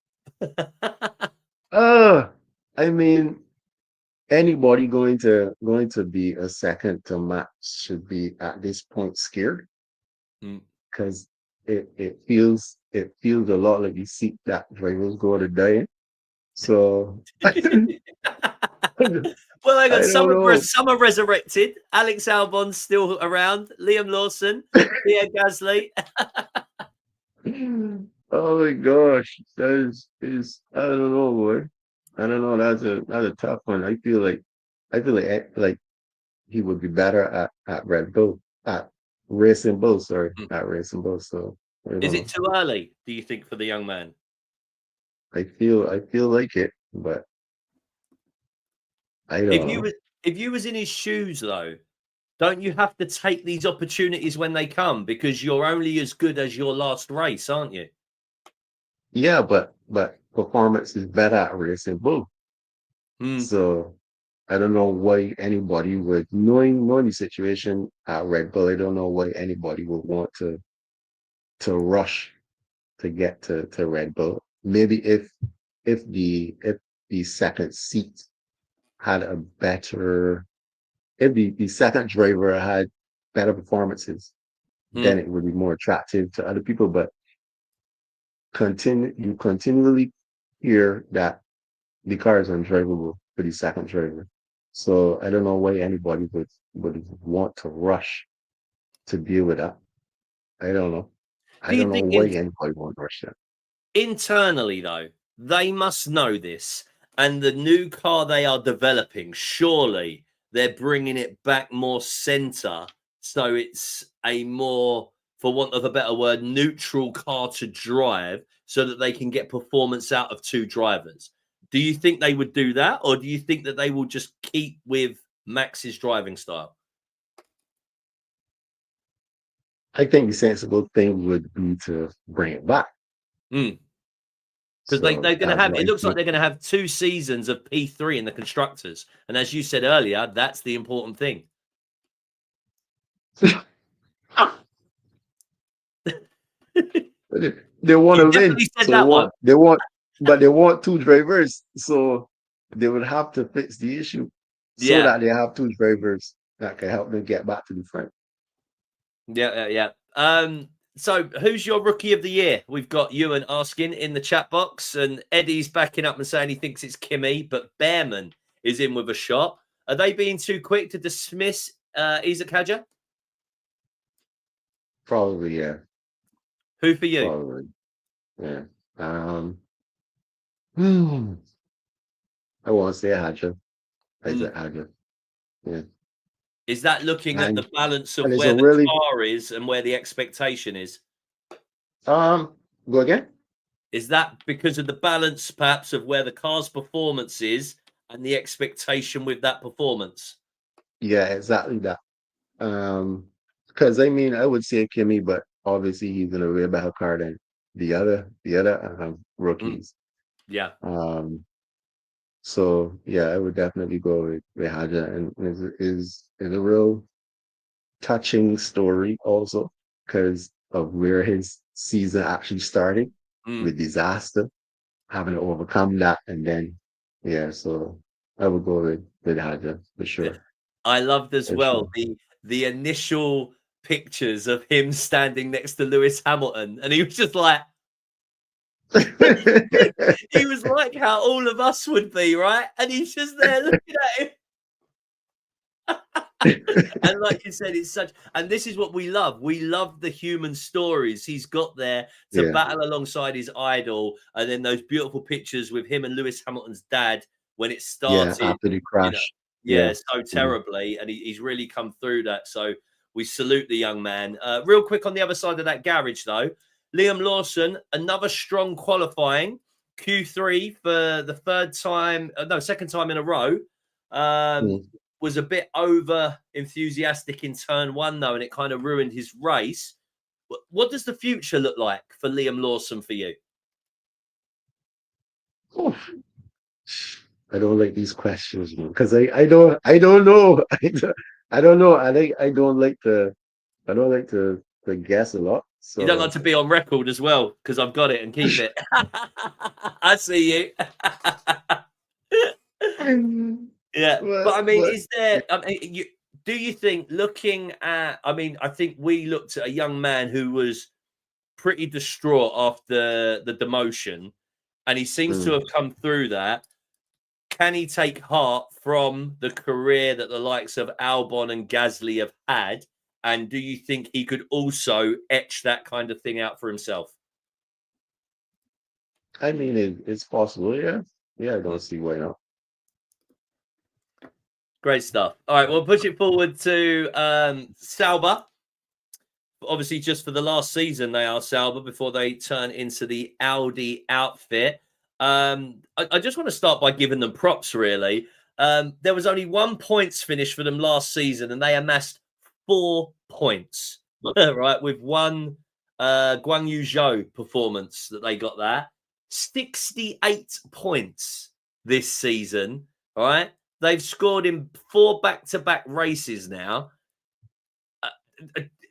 Uh, I mean, anybody going to be a second to Max should be at this point scared Mm. because it feels a lot like you see that drivers go to die. So I don't Well, I got some know. some are resurrected. Alex Albon's still around. Liam Lawson, Pierre Gasly. Oh my gosh, that is I don't know, boy. I don't know. That's a tough one. I feel like he would be better at Red Bull at Racing Bull. Sorry, Mm. at Racing Bull. So I don't Is it know. too early, do you think, for the young man? I feel like it, but I If don't you know. was if you was in his shoes though, don't you have to take these opportunities when they come because you're only as good as your last race, aren't you? Yeah, but performance is better at Racing Bull. Mm. So I don't know why anybody would knowing the situation at Red Bull. I don't know why anybody would want to rush to get to Red Bull. Maybe if the second seat had a better if the second driver had better performances, then Mm. it would be more attractive to other people. But you continually hear that the car is undrivable for the second driver. So I don't know why anybody would want to rush to deal with that. I don't know. Do I you don't know think why anybody would rush that. internally though, they must know this, And the new car they are developing, surely they're bringing it back more center, so it's a more, for want of a better word, neutral car to drive, so that they can get performance out of two drivers. Do you think they would do that, or do you think that they will just keep with Max's driving style? I think the sensible thing would be to bring it back. Mm. Because So they're going to that's have, what it I looks like think. they're going to have 2 seasons of P3 in the constructors. And as you said earlier, that's the important thing. They want You to win, definitely said so that one. they want two drivers. So they would have to fix the issue so Yeah. that they have two drivers that can help them get back to the front. Yeah. So who's your rookie of the year? We've got Ewan asking in the chat box, and Eddie's backing up and saying he thinks it's Kimmy, but Behrman is in with a shot. Are they being too quick to dismiss Isaac Hadja? Probably, yeah. Who for you? Probably, yeah. Hmm, I won't say Hadja. I Mm. said Hadja. Yeah. Is that looking at the And balance and of it's where a the really car is and where the expectation is? go again? Is that because of the balance, perhaps, of where the car's performance is and the expectation with that performance? Yeah, exactly that. Because I mean, I would say Kimmy, but obviously he's in a way better car than the other Mm. rookies. Yeah. Um, so yeah, I would definitely go with Haja, and is a real touching story also because of where his season actually started Mm. with disaster, having to overcome that, and then yeah, so I would go with Haja for sure, I loved as for well sure. the initial pictures of him standing next to Lewis Hamilton, and he was just like he was like how all of us would be, right? And he's just there looking at him. And like you said, it's such, and this is what we love. We love the human stories he's got there to Yeah, battle alongside his idol, and then those beautiful pictures with him and Lewis Hamilton's dad when it yeah. started, After the you know, crash, yeah, yeah. so Mhm. terribly, and he's really come through that. So we salute the young man. Real quick on the other side of that garage, though, Liam Lawson, another strong qualifying Q3 for the second time in a row. Um, Mm. was a bit over enthusiastic in turn one, though, and it kind of ruined his race. What does the future look like for Liam Lawson for you? Oof. I don't like these questions because I don't know I don't know I don't like to guess a lot. You don't like So to be on record as well because I've got it and keep it. I see you. Yeah, but I mean, but is there? I mean, do you think looking at? I mean, I think we looked at a young man who was pretty distraught after the demotion, and he seems to mm, have come through that. Can he take heart from the career that the likes of Albon and Gasly have had? And do you think he could also etch that kind of thing out for himself? I mean it's possible, yeah. Yeah, I don't see why not. Great stuff. All right, we'll push it forward to Sauber. Obviously, just for the last season, they are Sauber before they turn into the Audi outfit. I just want to start by giving them props, really. There was only 1 points finish for them last season, and they amassed 4 points, right, with one Guang Yu Zhou performance that they got that. 68 points this season, all right? They've scored in 4 back-to-back races now. Uh,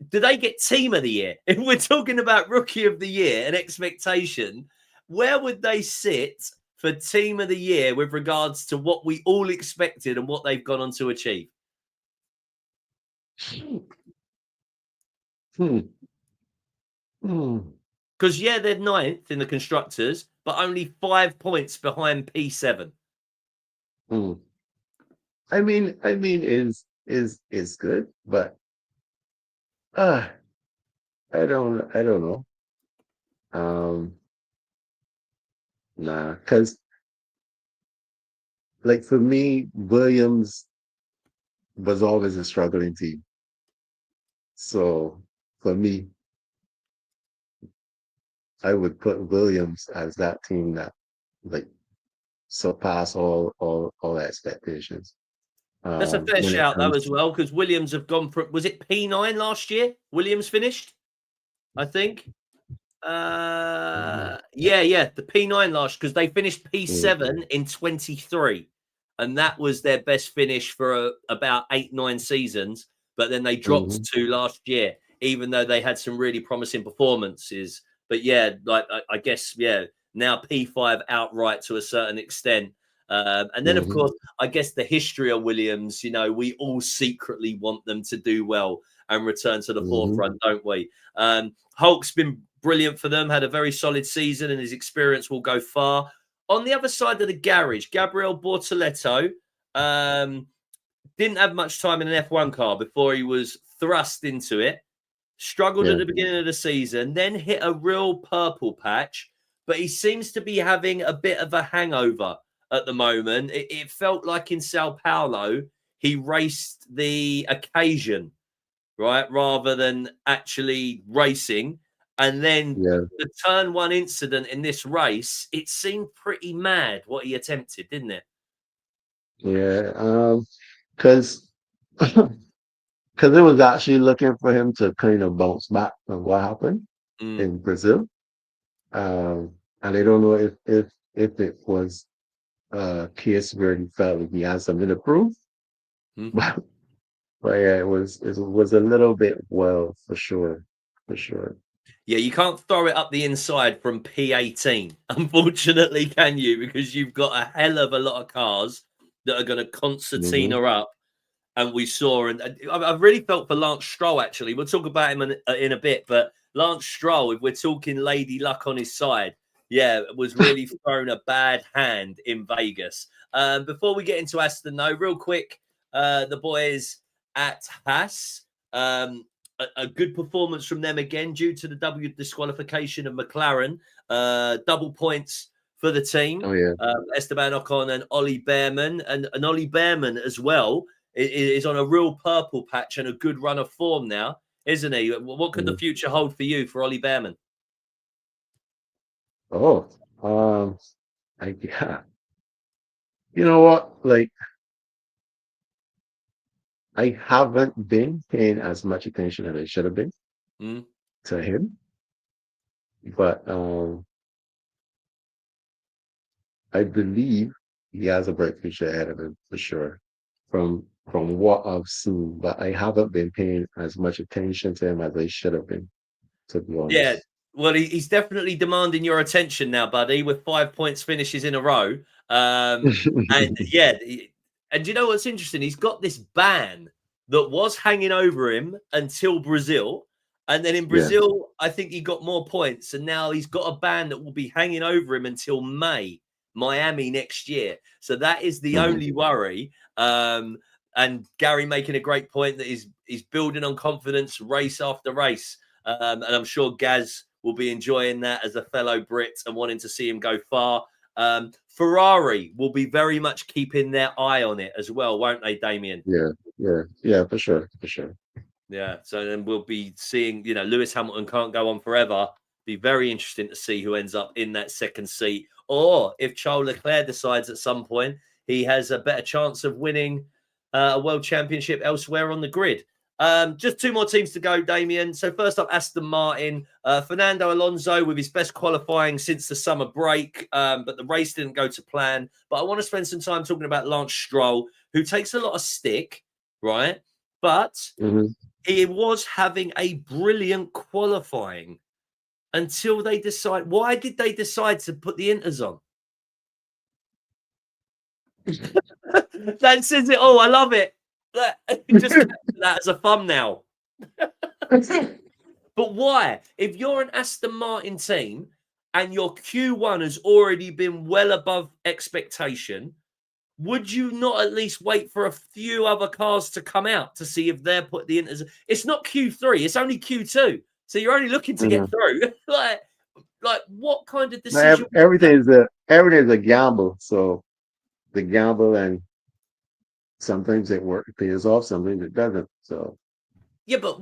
do they get team of the year? If we're talking about rookie of the year and expectation, where would they sit for team of the year with regards to what we all expected and what they've gone on to achieve? Hmm. Hmm. Because yeah, they're ninth in the constructors, but only 5 points behind P7. Hmm. I mean is good, but uh I don't know. Um nah, because like for me, Williams was always a struggling team. So for me, I would put Williams as that team that like surpass all expectations. That's a fair When it shout though comes as well, because Williams have gone from, was it P9 last year? Williams finished, I think. to Yeah, the P9 last, because they finished mm, P7 in 23, and that was their best finish for about 8-9 seasons. But then they dropped mhm, to last year, even though they had some really promising performances. But yeah, like I guess now P5 outright to a certain extent. And then of mhm, course, I guess the history of Williams. We all secretly want them to do well and return to the mhm, forefront, don't we? Hulk's been brilliant for them, had a very solid season, and his experience will go far. On the other side of the garage, Gabriel Bortoleto didn't have much time in an F1 car before he was thrust into it. Struggled at yeah, the beginning of the season, then hit a real purple patch, but he seems to be having a bit of a hangover at the moment. It felt like in Sao Paulo, he raced the occasion, right? Rather than actually racing. And then yeah, the turn one incident in this race, it seemed pretty mad what he attempted, didn't it? yeah. Because because it was actually looking for him to kind of bounce back from what happened Mm, in Brazil. And I don't know if it was a case where he felt like he had something to prove, mm. but yeah, it was a little bit well for sure. Yeah, you can't throw it up the inside from P18, unfortunately, can you? Because you've got a hell of a lot of cars that are going to Hmm. concertina up. And we saw, and I've really felt for Lance Stroll, actually. We'll talk about him in a bit, but Lance Stroll, if we're talking Lady Luck on his side, yeah, was really thrown a bad hand in Vegas. Before we get into Aston, though, real quick, the boys at Haas, a good performance from them again due to the disqualification of McLaren. Double points for the team. Oh yeah. Esteban Ocon and Ollie Behrman, and Ollie Behrman as well is on a real purple patch and a good run of form now, isn't he? What could the Mhm. future hold for you for Ollie Behrman? Oh, um, I yeah. You know what? Like I haven't been paying as much attention as I should have been Mm. to him, but I believe he has a bright future ahead of him for sure. From what I've seen, but I haven't been paying as much attention to him as I should have been, to be Yeah, honest. well, he's definitely demanding your attention now, buddy, with 5 points finishes in a row. And yeah, and you know what's interesting? He's got this ban that was hanging over him until Brazil. And then in Yeah. Brazil, I think he got more points. And now he's got a ban that will be hanging over him until May, Miami next year. So that is the Mhm. only worry. And Gary making a great point that he's building on confidence race after race. And I'm sure Gaz will be enjoying that as a fellow Brit and wanting to see him go far. Ferrari will be very much keeping their eye on it as well, won't they, Damien? Yeah. Yeah. Yeah. For sure. For sure. Yeah. So then we'll be seeing, Lewis Hamilton can't go on forever. Be very interesting to see who ends up in that second seat. Or if Charles Leclerc decides at some point he has a better chance of winning a world championship elsewhere on the grid. Just two more teams to go, Damien. So first up, Aston Martin. Fernando Alonso with his best qualifying since the summer break, but the race didn't go to plan. But I want to spend some time talking about Lance Stroll, who takes a lot of stick, right? But Hmm. he was having a brilliant qualifying until they decide. Why did they decide to put the inters on? That says it all. I love it. Just capture that as a thumbnail. But why? If you're an Aston Martin team and your Q1 has already been well above expectation, would you not at least wait for a few other cars to come out to see if they're put the inters? It's not Q3, it's only Q2. So you're only looking to get Hmm. through. like what kind of decision was that? Everything is a gamble. So the gamble, and sometimes it pays off, sometimes it doesn't. So Yeah, but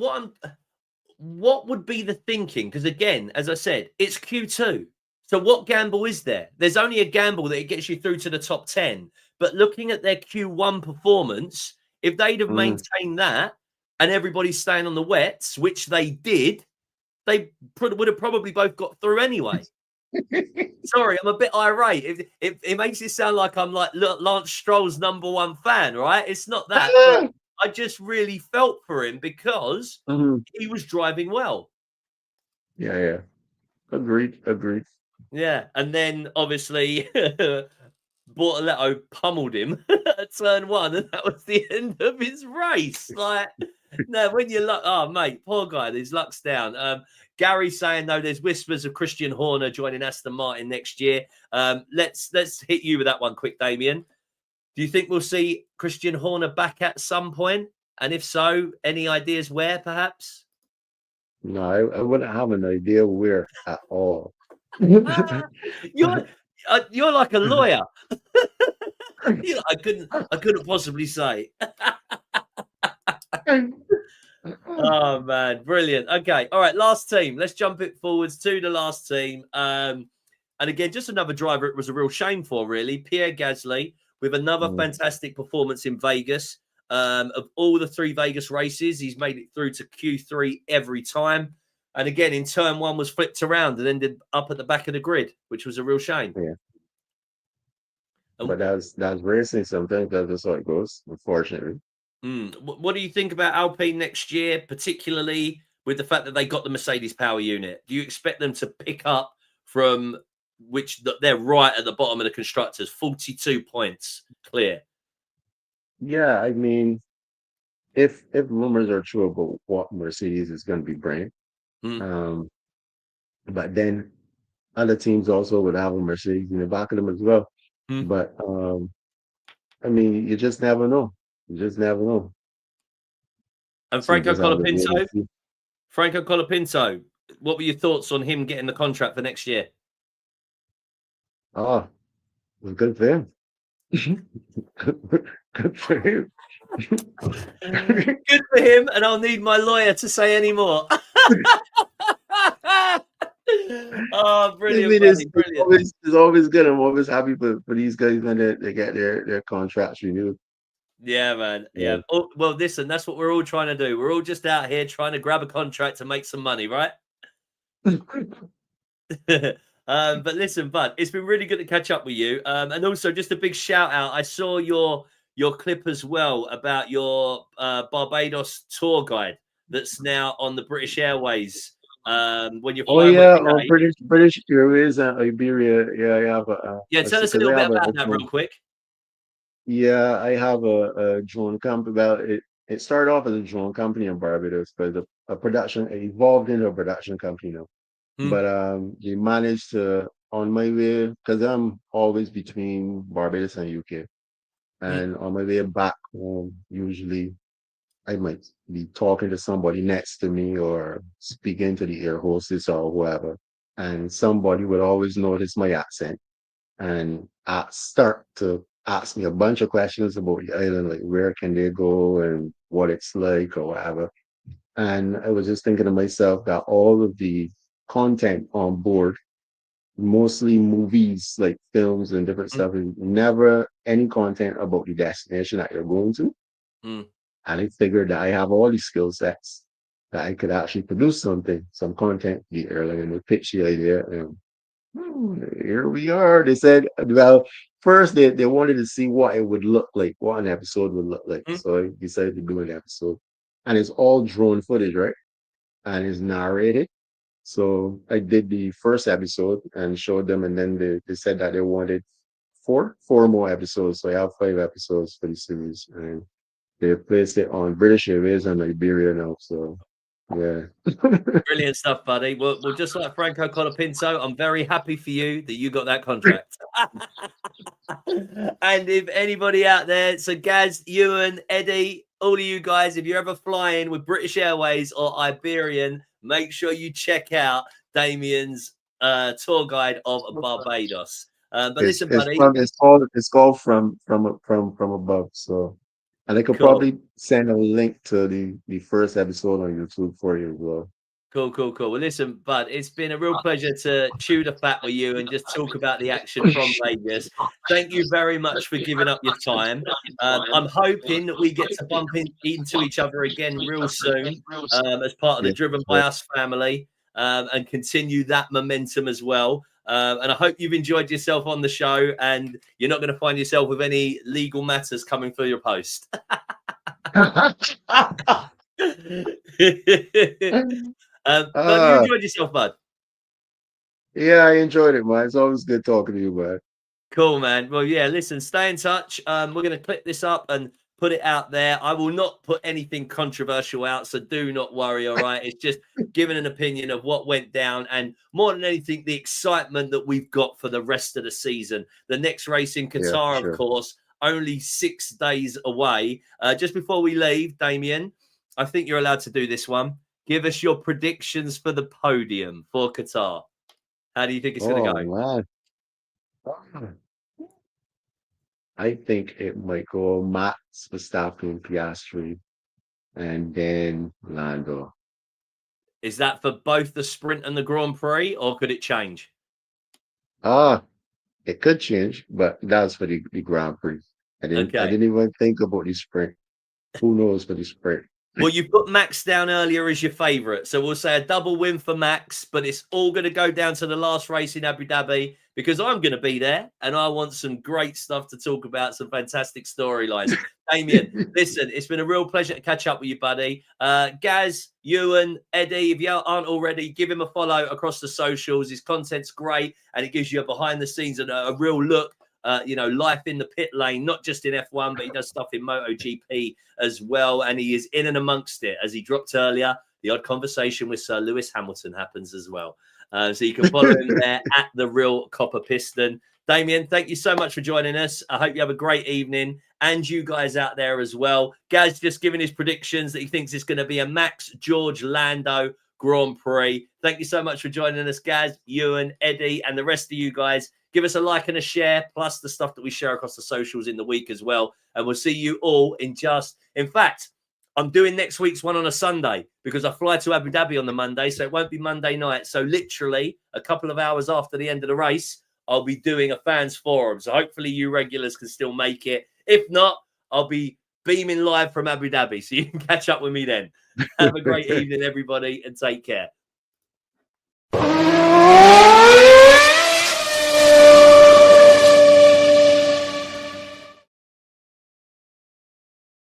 what would be the thinking? Because again, as I said, it's Q2. So what gamble is there? There's only a gamble that it gets you through to the top 10. But looking at their Q1 performance, if they'd have mm. maintained that and everybody's staying on the wets, which they did, they would have probably both got through anyway. Sorry, I'm a bit irate. It makes it sound like I'm like Lance Stroll's #1 fan, right? It's not that, but I just really felt for him because Mhm. he was driving well. Yeah, yeah. Agreed, agreed. Yeah, and then obviously Bortoletto pummeled him at turn 1, and that was the end of his race. Like, no, when you luck, oh mate, poor guy, his luck's down. Gary saying though, there's whispers of Christian Horner joining Aston Martin next year. Let's hit you with that one quick, Damien. Do you think we'll see Christian Horner back at some point? And if so, any ideas where, perhaps? No, I wouldn't have an idea where at all. You're you're like a lawyer. I couldn't possibly say. Oh man, brilliant. Okay, all right, last team. Let's jump it forwards to the last team. And again, just another driver it was a real shame for, really. Pierre Gasly with another Mm. fantastic performance in Vegas. Of all the 3 Vegas races, he's made it through to Q3 every time. And again, in turn 1 was flipped around and ended up at the back of the grid, which was a real shame. Yeah. And But that's racing. Sometimes that's just how it goes, unfortunately. what do you think about Alpine next year, particularly with the fact that they got the Mercedes power unit? Do you expect them to pick up from which they're right at the bottom of the constructors, 42 points clear? Yeah, I mean, if rumors are true about what Mercedes is going to be bringing, Mm, um, but then other teams also would have a Mercedes in the back of them as well. mm. But I mean, you just never know. You just never know. And So you Franco just have to wait and Colapinto, see. what were your thoughts on him getting the contract for next year? Oh, well, good for him. Good for him. Good for him, and I'll need my lawyer to say any more. Oh, I brilliant, mean, buddy, brilliant. it's always good. I'm always happy for these guys when they get their contracts renewed. Yeah, man. Yeah. Yeah. Oh, well, listen, that's what we're all trying to do. We're all just out here trying to grab a contract to make some money, right? But listen, bud, it's been really good to catch up with you. And also just a big shout out. I saw your clip as well about your Barbados tour guide that's now on the British Airways. When you're Oh flying with yeah, BA. British Airways and Iberia. Yeah, I have Yeah, tell us a because little I bit have about that real quick. yeah, I have a drone company. Well, it started off as a drone company in Barbados, but a production it evolved into a production company now. Hmm, But you managed to on my way because I'm always between Barbados and UK, hmm, and on my way back home, usually I might be talking to somebody next to me or speaking to the air hostess or whoever, and somebody would always notice my accent and start to ask me a bunch of questions about the island, like where can they go and what it's like or whatever. And I was just thinking to myself that all of the content on board, mostly movies like films and different hmm, stuff, is never any content about the destination that you're going to. hmm. And I figured that I have all these skill sets that I could actually produce something, some content for the airline, and they pitch the idea. And here we are. They said, well, first they wanted to see what it would look like, what an episode would look like. Hmm. So I decided to do an episode. And it's all drone footage, right? And it's narrated. So I did the first episode and showed them, and then they said that they wanted four more episodes. So I have 5 episodes for the series. And they placed it on British Airways and Iberia now. So yeah. Brilliant stuff, buddy. Well, just like Franco Colapinto, I'm very happy for you that you got that contract. And if anybody out there, so Gaz, Ewan, Eddie, all of you guys, if you're ever flying with British Airways or Iberian, make sure you check out Damien's tour guide of Barbados. But listen, it's buddy. from it's called from above. So, and I could Cool. probably send a link to the first episode on YouTube for you as well. Cool, cool, cool. Well, listen, bud, it's been a real pleasure to chew the fat with you and just talk about the action from Vegas. Thank you very much for giving up your time. I'm hoping that we get to bump into each other again real soon as part of the Yeah, Driven by sure. Us family and continue that momentum as well. And I hope you've enjoyed yourself on the show and you're not going to find yourself with any legal matters coming through your post. But you Ah, enjoyed yourself, bud. yeah, I enjoyed it, man. It's always good talking to you, man. Cool, man. Well, yeah, listen, stay in touch. We're going to clip this up and put it out there. I will not put anything controversial out, so do not worry, all right? It's just giving an opinion of what went down and more than anything, the excitement that we've got for the rest of the season. The next race in Yeah, for Qatar, of sure. course, only 6 days away. Just before we leave, Damien, I think you're allowed to do this one. Give us your predictions for the podium for Qatar. How do you think it's going to Oh go? man. Ah, I think it might go Max Verstappen, Piastri, and then Lando. Is that for both the sprint and the Grand Prix, or could it change? Ah, it could change, but that's for the Grand Prix. I Okay. didn't even think about the sprint. Who knows for the sprint? Well, you put Max down earlier as your favourite. So we'll say a double win for Max, but it's all going to go down to the last race in Abu Dhabi because I'm going to be there and I want some great stuff to talk about, some fantastic storylines. Damien, listen, it's been a real pleasure to catch up with you, buddy. Gaz, Ewan, Eddie, if you aren't already, give him a follow across the socials. His content's great and it gives you a behind the scenes and a real look. Life in the pit lane, not just in F1, but he does stuff in MotoGP as well. And he is in and amongst it. As he dropped earlier, the odd conversation with Sir Lewis Hamilton happens as well. So you can follow him there at The Real Copper Piston. Damien, thank you so much for joining us. I hope you have a great evening and you guys out there as well. Gaz just giving his predictions that he thinks it's going to be a Max George Lando Grand Prix. Thank you so much for joining us, Gaz, Ewan, Eddie, and the rest of you guys. Give us a like and a share, plus the stuff that we share across the socials in the week as well. And we'll see you all in fact, I'm doing next week's one on a Sunday because I fly to Abu Dhabi on the Monday, so it won't be Monday night. So literally a couple of hours after the end of the race, I'll be doing a fans forum. So hopefully you regulars can still make it. If not, I'll be beaming live from Abu Dhabi, so you can catch up with me then. Have a great evening, everybody, and take care.